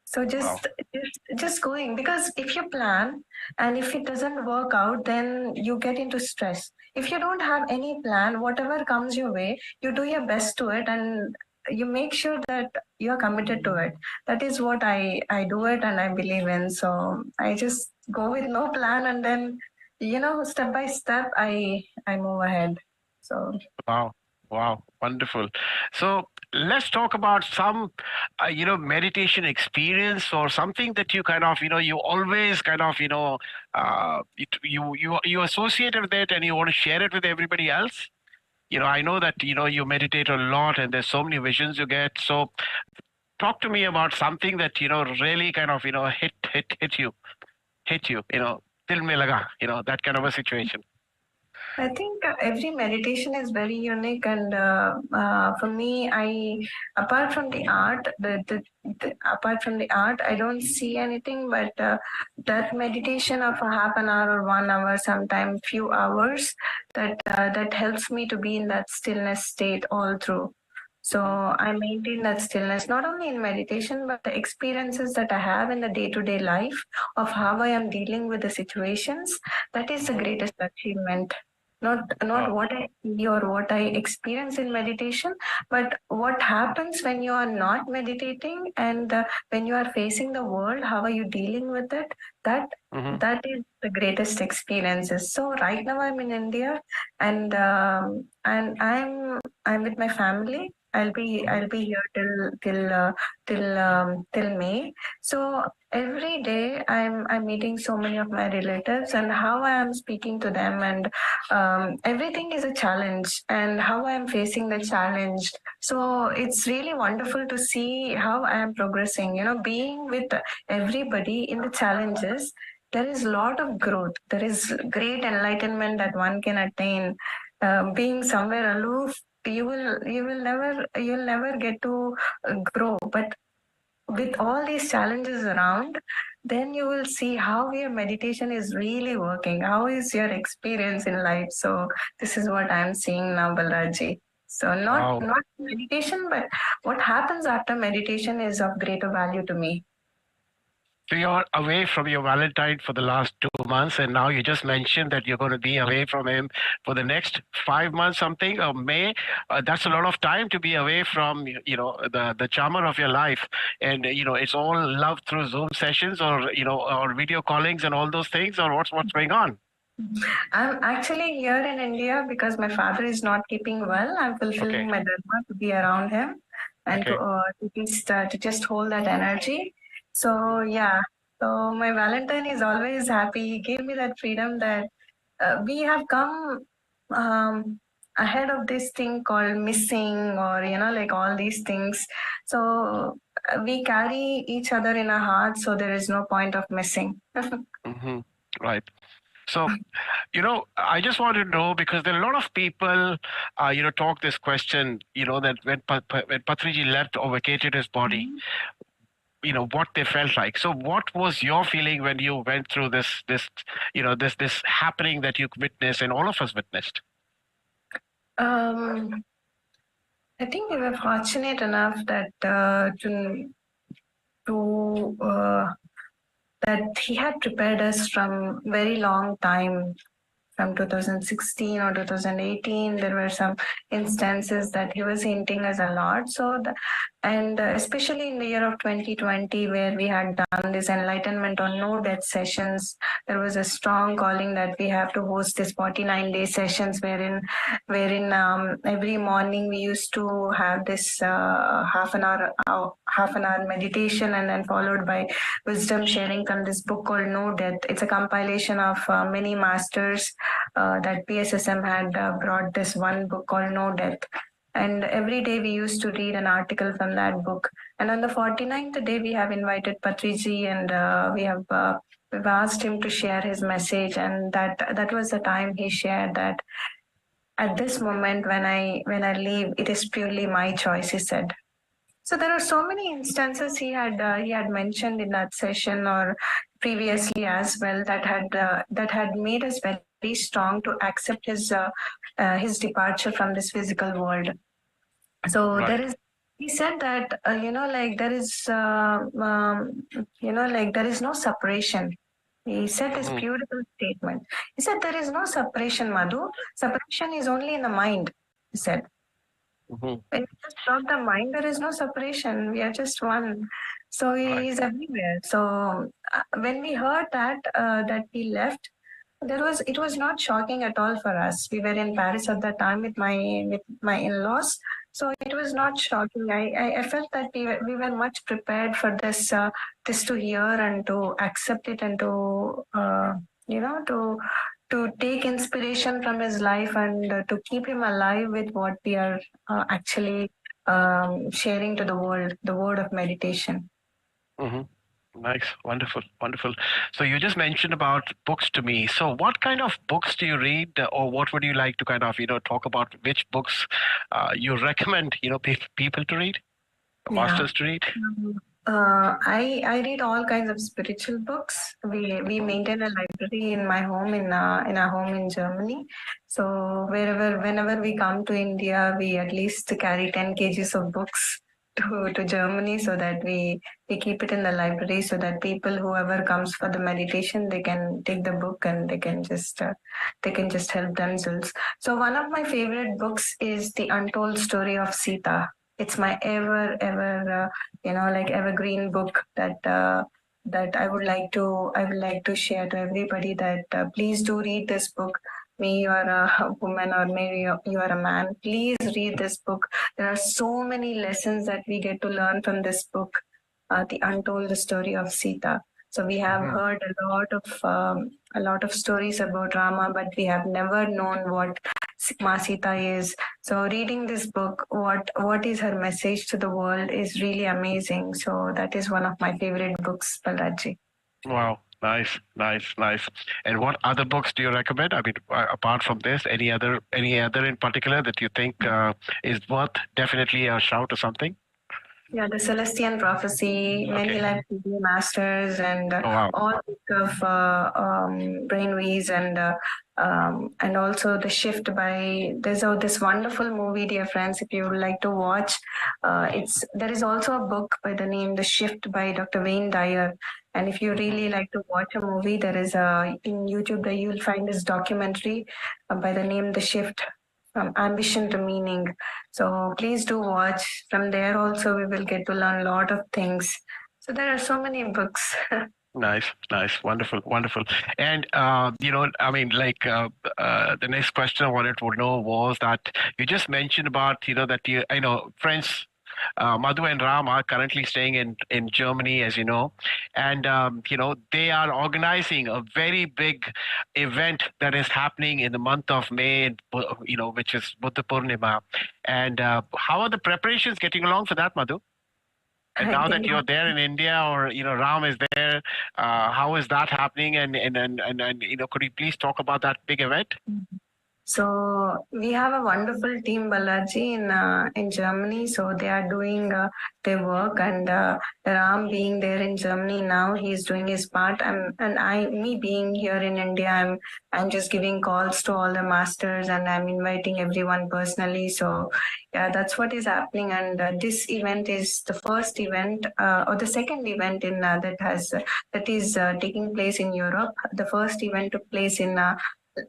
Speaker 3: So just going, because if you plan and if it doesn't work out, then you get into stress. If you don't have any plan, whatever comes your way, you do your best to it and you make sure that you're committed to it. That is what I do it and I believe in. So I just go with no plan and then, step by step, I move ahead. So
Speaker 2: Wow, wonderful. So let's talk about some, meditation experience or something that you kind of, you always kind of, you associate with it and you want to share it with everybody else. I know that, you meditate a lot and there's so many visions you get. So talk to me about something that, really kind of, hit you, dil mein laga, that kind of a situation.
Speaker 3: I think every meditation is very unique, and for me, apart from the art, apart from the art, I don't see anything. But that meditation of a half an hour or 1 hour, sometimes few hours, that helps me to be in that stillness state all through. So I maintain that stillness not only in meditation, but the experiences that I have in the day-to-day life of how I am dealing with the situations. That is the greatest achievement. Not what I see or what I experience in meditation, but what happens when you are not meditating and when you are facing the world. How are you dealing with it? That is the greatest experiences. So right now I'm in India, and I'm with my family. I'll be here till May. So every day I'm meeting so many of my relatives, and how I am speaking to them, and everything is a challenge, and how I am facing the challenge. So it's really wonderful to see how I am progressing. Being with everybody in the challenges, there is a lot of growth. There is great enlightenment that one can attain. Being somewhere aloof, you'll never get to grow. But with all these challenges around, then you will see how your meditation is really working. How is your experience in life? So this is what I'm seeing now, Balraji. So not meditation, but what happens after meditation is of greater value to me.
Speaker 2: So you're away from your Valentine for the last 2 months, and now you just mentioned that you're going to be away from him for the next 5 months, something, or May. That's a lot of time to be away from, the charmer of your life. And, it's all love through Zoom sessions or, or video callings and all those things, or what's going on?
Speaker 3: I'm actually here in India because my father is not keeping well. I'm fulfilling my dharma to be around him and to just hold that energy. So yeah, so my Valentine is always happy. He gave me that freedom that we have come ahead of this thing called missing, or like all these things. So we carry each other in our hearts, so there is no point of missing.
Speaker 2: Right. So, I just want to know, because there are a lot of people, talk this question, that when Patriji left or vacated his body, what they felt like. So what was your feeling when you went through this happening that you witnessed and all of us witnessed?
Speaker 3: I think we were fortunate enough that that he had prepared us from very long time. From 2016 or 2018, there were some instances that he was hinting us a lot. So, especially in the year of 2020, where we had done this enlightenment on no death sessions, there was a strong calling that we have to host this 49-day sessions, wherein every morning we used to have this half an hour meditation, and then followed by wisdom sharing from this book called No Death. It's a compilation of many masters. That PSSM had brought this one book called No Death. And every day we used to read an article from that book. And on the 49th day, we have invited Patriji, and we've asked him to share his message. And that was the time he shared that at this moment when I leave, it is purely my choice, he said. So there are so many instances he had mentioned in that session or previously as well that had made us very strong to accept his departure from this physical world. So
Speaker 2: Right.
Speaker 3: there is. He said that there is there is no separation. He said this beautiful statement. He said there is no separation, Madhu. Separation is only in the mind. He said. When we just stop the mind, there is no separation. We are just one. So he is everywhere. So when we heard that he left, it was not shocking at all for us. We were in Paris at that time with my in-laws. So it was not shocking. I felt that we were much prepared for this to hear and to accept it and to to take inspiration from his life and to keep him alive with what we are actually sharing to the world of meditation.
Speaker 2: Nice, wonderful, wonderful. So you just mentioned about books to me. So what kind of books do you read, or what would you like to kind of talk about? Which books you recommend people to read, masters to read?
Speaker 3: I read all kinds of spiritual books. We maintain a library in my home in our home in Germany. So whenever we come to India, we at least carry 10 kgs of books to Germany so that we keep it in the library so that whoever comes for the meditation, they can take the book and they can just help themselves. So one of my favorite books is The Untold Story of Sita. It's my ever evergreen book that I would like to share to everybody that please do read this book. May you are a woman or maybe you are a man, please read this book. There are so many lessons that we get to learn from this book, The Untold Story of Sita. So we have heard a lot of stories about Rama, but we have never known what Sita is. So reading this book, what is her message to the world is really amazing. So that is one of my favorite books, Balraji.
Speaker 2: Wow. Nice. And what other books do you recommend? I mean, apart from this, any other in particular that you think is worth definitely a shout or something?
Speaker 3: Yeah, the Celestian Prophecy, many life masters, and all of brainwaves, and also the Shift by there's this wonderful movie, dear friends. If you would like to watch, there is also a book by the name The Shift by Dr. Wayne Dyer. And if you really like to watch a movie, there is in YouTube that you will find this documentary by the name The Shift. From ambition to meaning. So please do watch. From there also we will get to learn a lot of things. So there are so many books.
Speaker 2: Nice, wonderful. And I mean, like the next question I wanted to know was that you just mentioned about that friends. Madhu and Ram are currently staying in Germany, as you know, and they are organizing a very big event that is happening in the month of May, which is Buddha Purnima. And how are the preparations getting along for that, Madhu? And now that you're there in India, or Ram is there, how is that happening? And could you please talk about that big event?
Speaker 3: So we have a wonderful team, Balaji, in Germany. So they are doing their work, and Ram being there in Germany now, he's doing his part. Me being here in India, I'm just giving calls to all the masters, and I'm inviting everyone personally. So yeah, that's what is happening. And this event is the first event or the second event in that is taking place in Europe. The first event took place in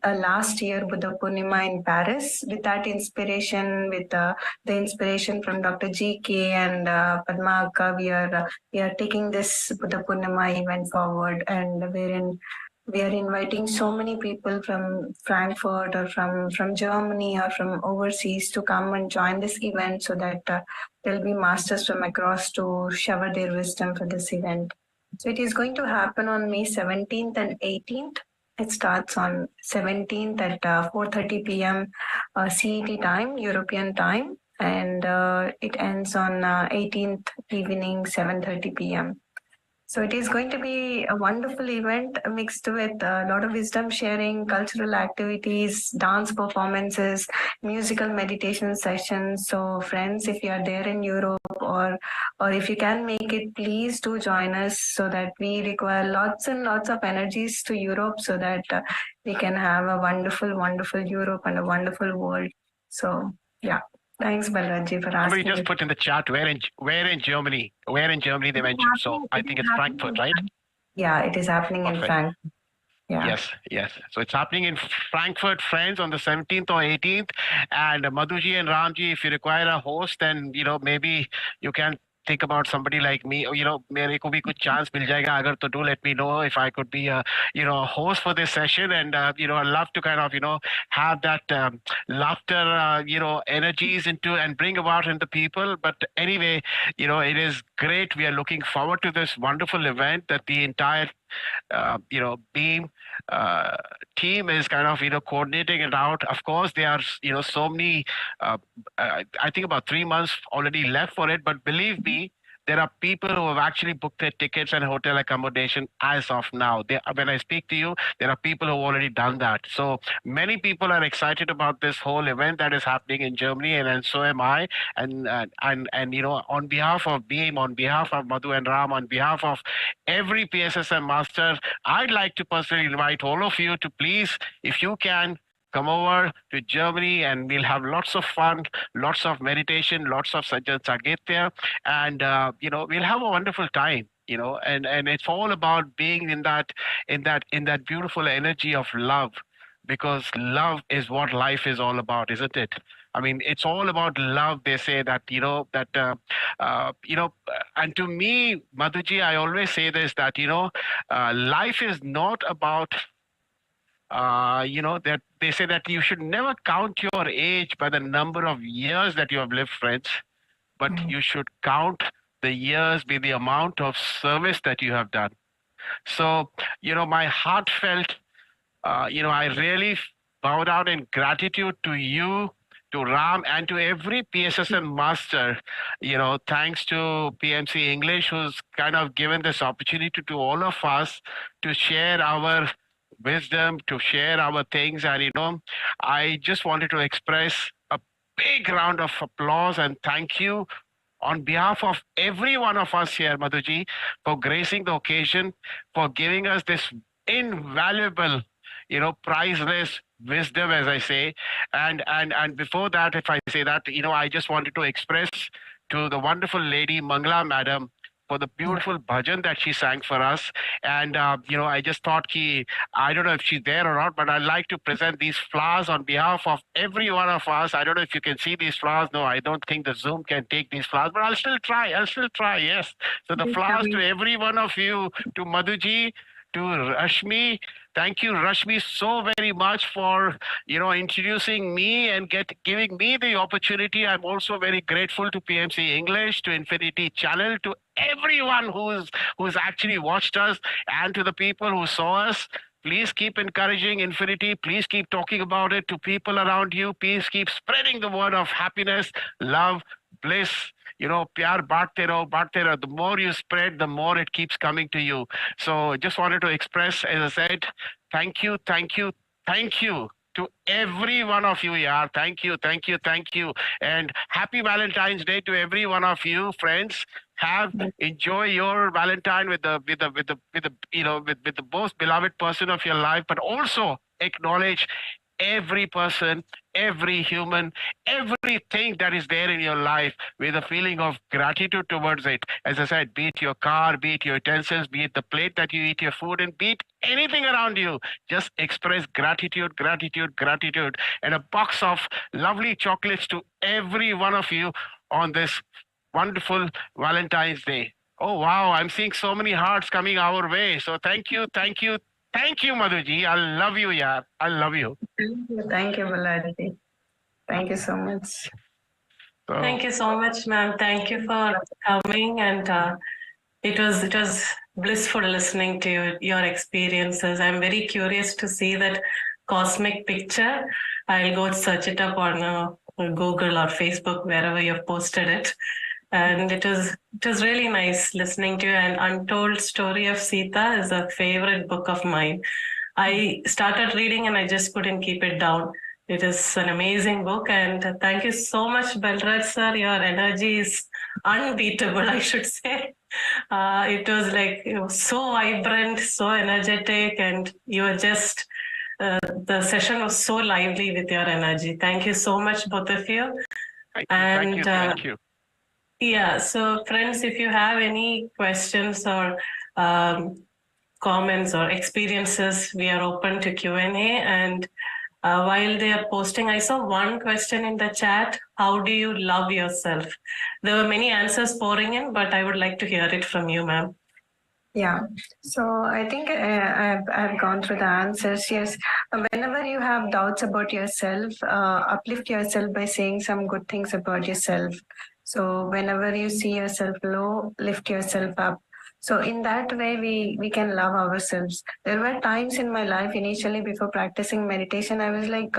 Speaker 3: last year, Buddha Purnima in Paris, with that inspiration, with the inspiration from Dr. GK and Padma Akka, we are taking this Buddha Purnima event forward, and we are inviting so many people from Frankfurt or from Germany or from overseas to come and join this event, so that there'll be masters from across to shower their wisdom for this event. So it is going to happen on May 17th and 18th. It starts on 17th at 4:30 p.m. CET time, European time, and it ends on 18th evening, 7:30 p.m. So it is going to be a wonderful event mixed with a lot of wisdom sharing, cultural activities, dance performances, musical meditation sessions. So friends, if you are there in Europe or if you can make it, please do join us so that we require lots and lots of energies to Europe so that we can have a wonderful, wonderful Europe and a wonderful world. So yeah. Thanks, Balaji, for
Speaker 2: Somebody
Speaker 3: asking.
Speaker 2: just put in the chat where in Germany? Where in Germany they mentioned. So I think it's Frankfurt, right?
Speaker 3: Yeah, it is happening in
Speaker 2: Perfect.
Speaker 3: Frankfurt. Yeah.
Speaker 2: Yes. So it's happening in Frankfurt, friends, on the 17th or 18th. And Madhuji and Ramji, if you require a host, then maybe you can think about somebody like me. मेरे को भी कुछ chance मिल जाएगा अगर तो do let me know if I could be a host for this session, and I'd love to kind of have that laughter energies into and bring about in the people. But anyway, it is great. We are looking forward to this wonderful event that the entire Beam team is kind of coordinating it out. Of course, there are so many. I think about 3 months already left for it, but believe me, there are people who have actually booked their tickets and hotel accommodation as of now. When I speak to you, there are people who have already done that. So many people are excited about this whole event that is happening in Germany, and so am I. And on behalf of Beam, on behalf of Madhu and Ram, on behalf of every PSSM master, I'd like to personally invite all of you to please, if you can, come over to Germany, and we'll have lots of fun, lots of meditation, lots of Dhyana Jagath there, and we'll have a wonderful time. And it's all about being in that beautiful energy of love, because love is what life is all about, isn't it? I mean, it's all about love. They say that, and to me, Madhuji, I always say this, that, life is not about, that they say that you should never count your age by the number of years that you have lived, friends, but you should count the years by the amount of service that you have done. So, my heartfelt, I really bow down in gratitude to you, to Ram, and to every PSSM master. Thanks to PMC English, who's kind of given this opportunity to all of us to share our wisdom, to share our things. And I just wanted to express a big round of applause and thank you on behalf of every one of us here, Madhuji, for gracing the occasion, for giving us this invaluable, priceless wisdom, as I say. And before that, if I say that, I just wanted to express to the wonderful lady Mangala Madam for the beautiful bhajan that she sang for us. And, I just thought I don't know if she's there or not, but I'd like to present these flowers on behalf of every one of us. I don't know if you can see these flowers. No, I don't think the Zoom can take these flowers, but I'll still try. Yes. So the flowers to every one of you, to Madhuji, to Rashmi. Thank you, Rashmi, so very much for introducing me and giving me the opportunity. I'm also very grateful to PMC English, to Infinity Channel, to everyone who's actually watched us, and to the people who saw us. Please keep encouraging Infinity. Please keep talking about it to people around you. Please keep spreading the word of happiness, love, bliss. Pyar baante raho. The more you spread, the more it keeps coming to you. So just wanted to express, as I said, thank you to every one of you, yaar. Thank you. And happy Valentine's Day to every one of you, friends. Enjoy your Valentine with the most beloved person of your life, but also acknowledge every person, every human, everything that is there in your life with a feeling of gratitude towards it. As I said, be it your car, be it your utensils, be it the plate that you eat your food in, be it anything around you, just express gratitude, and a box of lovely chocolates to every one of you on this wonderful Valentine's Day. Oh, wow, I'm seeing so many hearts coming our way. So thank you, Madhuji. I love you, yaar. I love you.
Speaker 3: Thank you, Balaji. Thank you so much.
Speaker 1: Thank you so much, ma'am. Thank you for coming, and it was blissful listening to your experiences. I'm very curious to see that cosmic picture. I'll go search it up on Google or Facebook, wherever you've posted it. And it was really nice listening to you. And Untold Story of Sita is a favorite book of mine. I started reading and I just couldn't keep it down. It is an amazing book, and thank you so much, Balraj sir. Your energy is unbeatable, I should say. It was like so vibrant, so energetic, and you were just the session was so lively with your energy. Thank you so much, both of you.
Speaker 2: Thank you.
Speaker 1: Yeah, so friends, if you have any questions or comments or experiences, we are open to Q&A. And while they are posting, I saw one question in the chat: how do you love yourself? There were many answers pouring in, but I would like to hear it from you, ma'am.
Speaker 3: Yeah, so I think I've gone through the answers. Yes, whenever you have doubts about yourself, uplift yourself by saying some good things about yourself. So whenever you see yourself low, lift yourself up. So in that way, we can love ourselves. There were times in my life initially before practicing meditation, I was like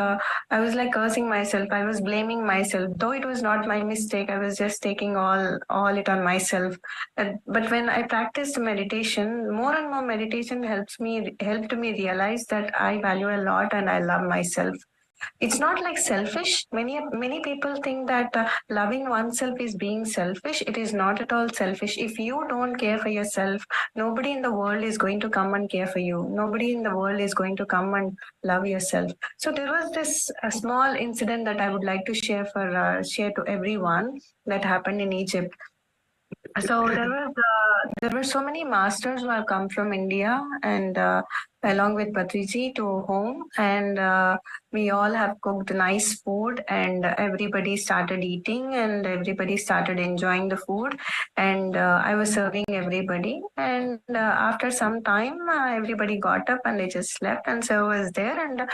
Speaker 3: cursing myself. I was blaming myself, though it was not my mistake. I was just taking all it on myself. But when I practiced meditation, more and more meditation helped me realize that I value a lot and I love myself. It's not like selfish. Many people think that loving oneself is being selfish. It is not at all selfish. If you don't care for yourself, nobody in the world is going to come and care for you. Nobody in the world is going to come and love yourself. So there was this small incident that I would like to share to everyone that happened in Egypt. So there were so many masters who have come from India and along with Patriji to home, and we all have cooked nice food, and everybody started eating and everybody started enjoying the food, and I was serving everybody, and after some time everybody got up and they just slept, and sir was there, and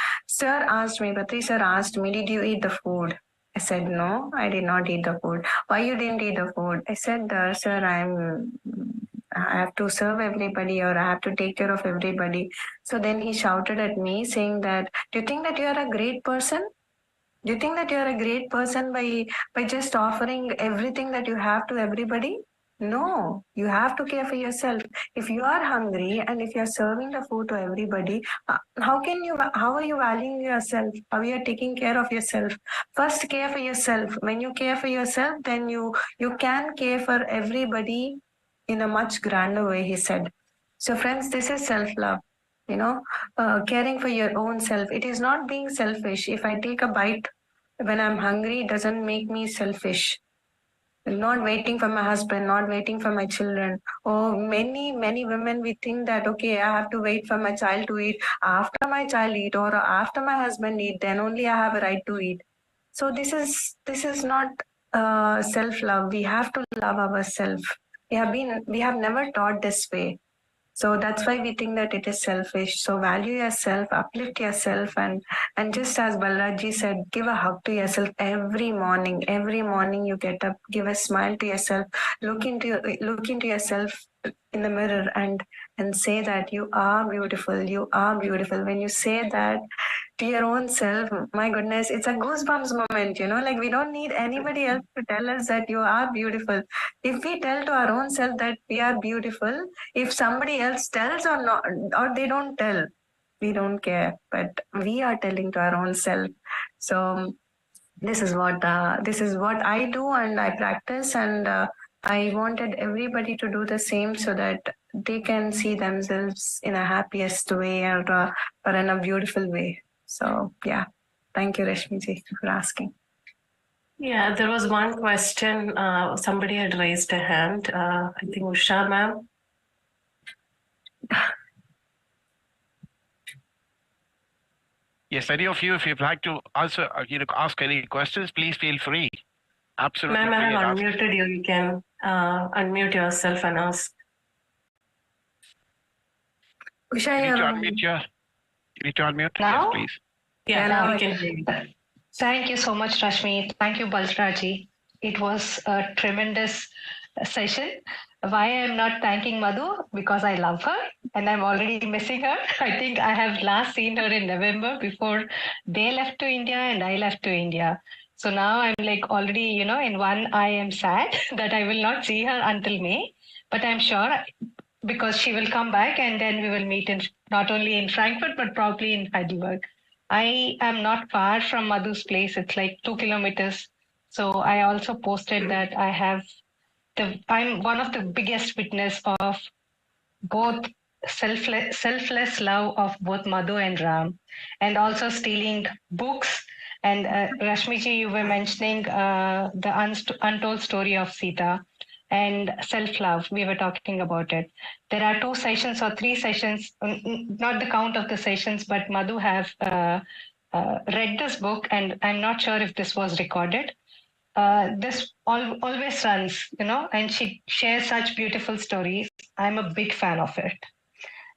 Speaker 3: Patri sir asked me, did you eat the food? I said, no, I did not eat the food. Why you didn't eat the food? I said, sir, I have to serve everybody, or I have to take care of everybody. So then he shouted at me saying that, do you think that you are a great person? Do you think that you are a great person by just offering everything that you have to everybody? No, you have to care for yourself. If you are hungry and if you are serving the food to everybody, how are you valuing yourself? How are you taking care of yourself? First, care for yourself. When you care for yourself, then you can care for everybody in a much grander way, he said. So friends, this is self-love. Caring for your own self. It is not being selfish. If I take a bite when I'm hungry, it doesn't make me selfish. Not waiting for my husband, not waiting for my children. Oh, many women, we think that, okay, I have to wait for my child to eat. After my child eat or after my husband eat, then only I have a right to eat. So this is not self-love. We have to love ourselves. We have never taught this way. So that's why we think that it is selfish. So value yourself, uplift yourself, and just as Balraji said, give a hug to yourself every morning. Every morning you get up, give a smile to yourself, look into yourself in the mirror and say that you are beautiful. You are beautiful. When you say that to your own self, my goodness, it's a goosebumps moment, like we don't need anybody else to tell us that you are beautiful. If we tell to our own self that we are beautiful, if somebody else tells or not, or they don't tell, we don't care, but we are telling to our own self. So this is what I do and I practice, and I wanted everybody to do the same so that they can see themselves in a happiest way or in a beautiful way. So yeah, thank you, Rashmiji, for asking.
Speaker 1: Yeah, there was one question. Somebody had raised a hand. I think Usha, ma'am.
Speaker 2: Yes, any of you, if you'd like to answer, ask any questions, please feel free. Absolutely.
Speaker 1: Ma'am, I have unmuted you. You can unmute yourself and ask.
Speaker 3: Usha,
Speaker 2: you need to unmute
Speaker 4: now?
Speaker 2: Yes, please.
Speaker 1: Yeah, now we can hear you.
Speaker 4: Thank you so much, Rashmi. Thank you, Balraji. It was a tremendous session. Why I'm not thanking Madhu? Because I love her and I'm already missing her. I think I have last seen her in November before they left to India and I left to India. So now I'm like already, in one I am sad that I will not see her until May, but I'm sure because she will come back and then we will meet in not only in Frankfurt, but probably in Heidelberg. I am not far from Madhu's place. It's like 2 kilometers. So I also posted that I'm one of the biggest witness of both selfless love of both Madhu and Ram, and also stealing books. And Rashmiji, you were mentioning the untold story of Sita and self-love. We were talking about it. There are 2 sessions or 3 sessions, not the count of the sessions, but Madhu have read this book, and I'm not sure if this was recorded. This always runs, and she shares such beautiful stories. I'm a big fan of it.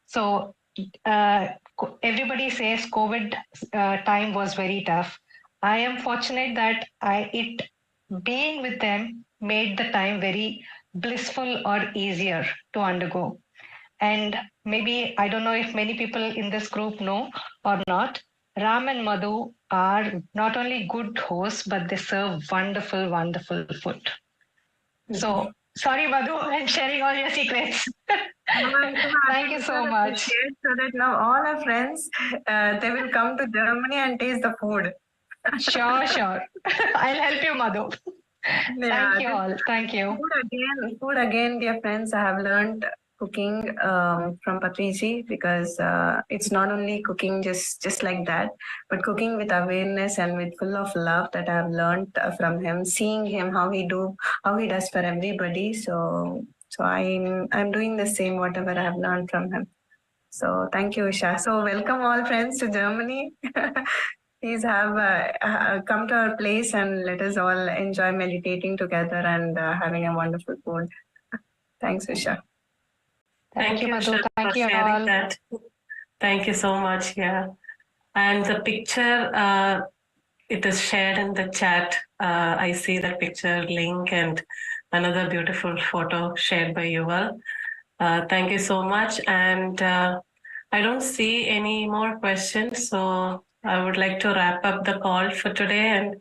Speaker 4: So everybody says COVID time was very tough. I am fortunate that being with them made the time very blissful or easier to undergo. And maybe, I don't know if many people in this group know or not, Ram and Madhu are not only good hosts, but they serve wonderful, wonderful food. So, sorry, Madhu, I'm sharing all your secrets. Thank you so much.
Speaker 3: So that now all our friends, they will come to Germany and taste the food.
Speaker 4: Sure. I'll help you, Madhu. Thank you all. Thank you.
Speaker 3: Food again, dear friends. I have learned cooking from Patriji, because it's not only cooking just like that, but cooking with awareness and with full of love that I have learned from him, seeing him how he does for everybody. So I'm doing the same, whatever I have learned from him. So thank you, Isha. So welcome all friends to Germany. Please have come to our place and let us all enjoy meditating together and having a wonderful food. Thanks, Isha.
Speaker 4: Thank you, Madhu. Thank you
Speaker 1: sharing
Speaker 4: all.
Speaker 1: that. Thank you so much. Yeah. And the picture, it is shared in the chat. I see the picture link and another beautiful photo shared by you all. Thank you so much. And I don't see any more questions. So I would like to wrap up the call for today. And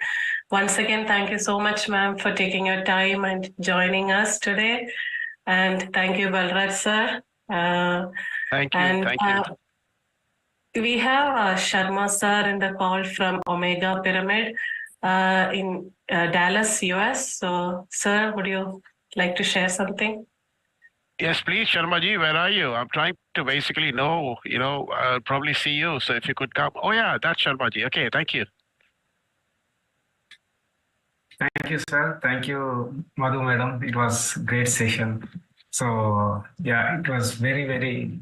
Speaker 1: once again, thank you so much, ma'am, for taking your time and joining us today. And thank you, Balraj sir.
Speaker 2: Thank you.
Speaker 1: And
Speaker 2: Thank you.
Speaker 1: we have Sharma sir in the call from Omega Pyramid in Dallas, US. So, sir, would you like to share something?
Speaker 2: Yes, please, Sharmaji, where are you? I'm trying to basically know, I'll probably see you. So if you could come. Oh, yeah, that's Sharmaji. Okay, thank you.
Speaker 5: Thank you, sir. Thank you, Madhu madam. It was great session. So yeah, it was very, very.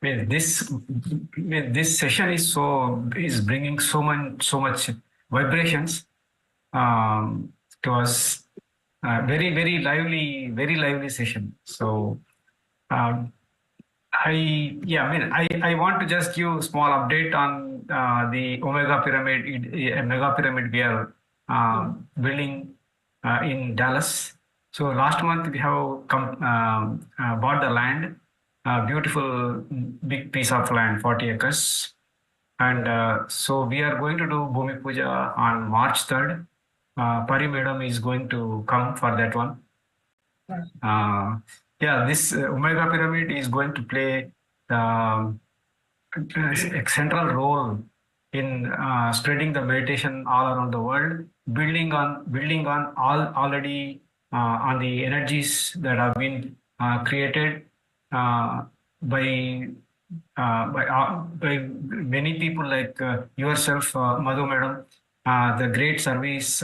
Speaker 5: This session is bringing so much vibrations to us. Very, very lively session. So I want to just give a small update on the Omega Mega Pyramid we are building in Dallas. So last month we have bought the land, beautiful big piece of land, 40 acres. And so we are going to do Bhumi Puja on March 3rd. Pari Madam is going to come for that one. This Omega Pyramid is going to play a central role in spreading the meditation all around the world, building on already on the energies that have been created by many people like yourself, Madhu madam. The great service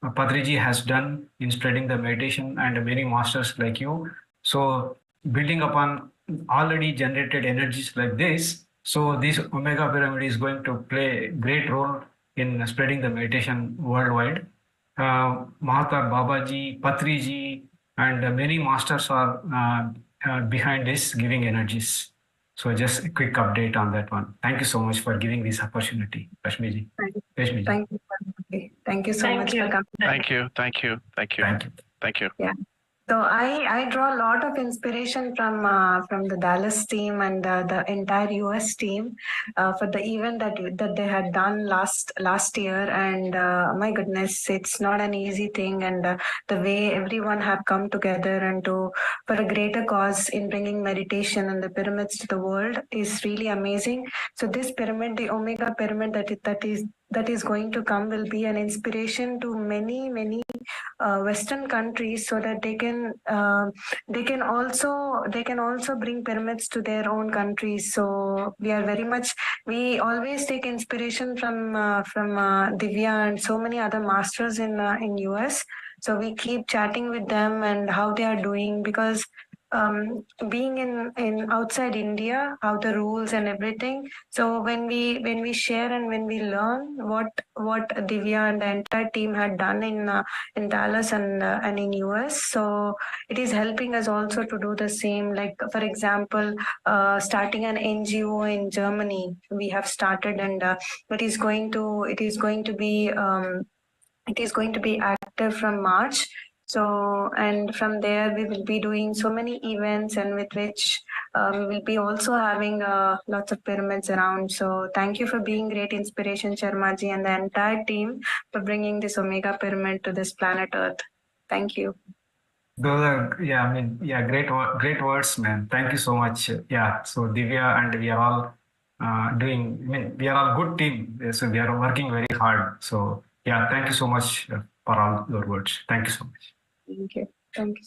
Speaker 5: Patriji has done in spreading the meditation, and many masters like you. So building upon already generated energies like this, so this Omega Pyramid is going to play a great role in spreading the meditation worldwide. Mahatar Babaji, Patriji, and many masters are behind this, giving energies. So just a quick update on that one. Thank you so much for giving this opportunity, Rashmiji.
Speaker 3: Thank you so much for coming.
Speaker 2: Thank you.
Speaker 5: Thank you.
Speaker 3: Yeah. So I draw a lot of inspiration from the Dallas team and the entire US team for the event that they had done last year. And my goodness, it's not an easy thing. And the way everyone have come together and for a greater cause in bringing meditation and the pyramids to the world is really amazing. So this pyramid, the Omega pyramid that is going to come, will be an inspiration to many Western countries, so that they can also bring pyramids to their own countries. So we always take inspiration from Divya and so many other masters in US. So we keep chatting with them and how they are doing, because being in outside India, how the rules and everything. So when we share and when we learn what Divya and the entire team had done in Dallas and in US, so it is helping us also to do the same. Like for example, starting an NGO in Germany, we have started, and it is going to be active from March. So, and from there we will be doing so many events, and with which we will be also having lots of pyramids around. So thank you for being great inspiration, Sharmaji, and the entire team for bringing this Omega pyramid to this planet Earth. Thank you.
Speaker 5: Those are, great words, man. Thank you so much. Yeah, so Divya and we are all we are all good team. So we are working very hard. So yeah, thank you so much for all your words. Thank you so much.
Speaker 3: Thank you. Thank you.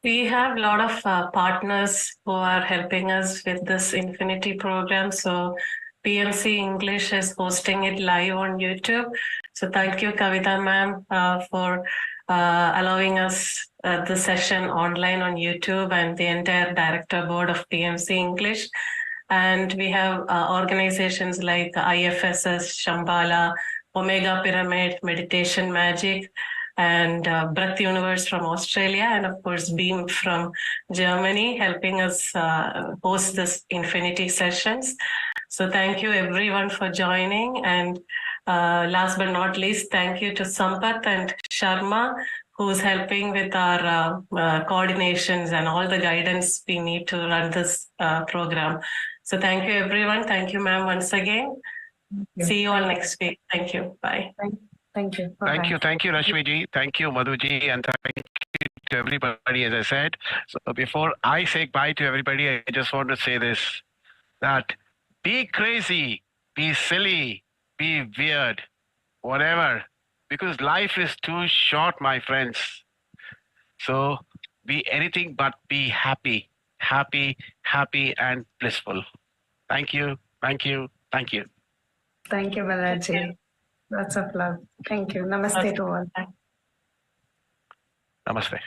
Speaker 1: We have a lot of partners who are helping us with this Infinity program. So PMC English is hosting it live on YouTube. So thank you, Kavita ma'am, for allowing us the session online on YouTube, and the entire director board of PMC English. And we have organizations like IFSS, Shambhala, Omega Pyramid, Meditation Magic, and Breath Universe from Australia, and of course Beam from Germany, helping us host this Infinity sessions. So thank you everyone for joining. And last but not least, thank you to Sampath and Sharma, who's helping with our coordinations and all the guidance we need to run this program. So thank you everyone. Thank you, ma'am, once again. See you all next week. Thank you. Bye.
Speaker 3: Thank you.
Speaker 2: Thank you, Rashmiji. Thank you, Madhuji, and thank you to everybody, as I said. So before I say bye to everybody, I just want to say this, that be crazy, be silly, be weird, whatever, because life is too short, my friends. So be anything but be happy, and blissful. Thank you.
Speaker 3: Thank you, Balaji. Lots of love. Thank you. Namaste to all.
Speaker 2: Namaste.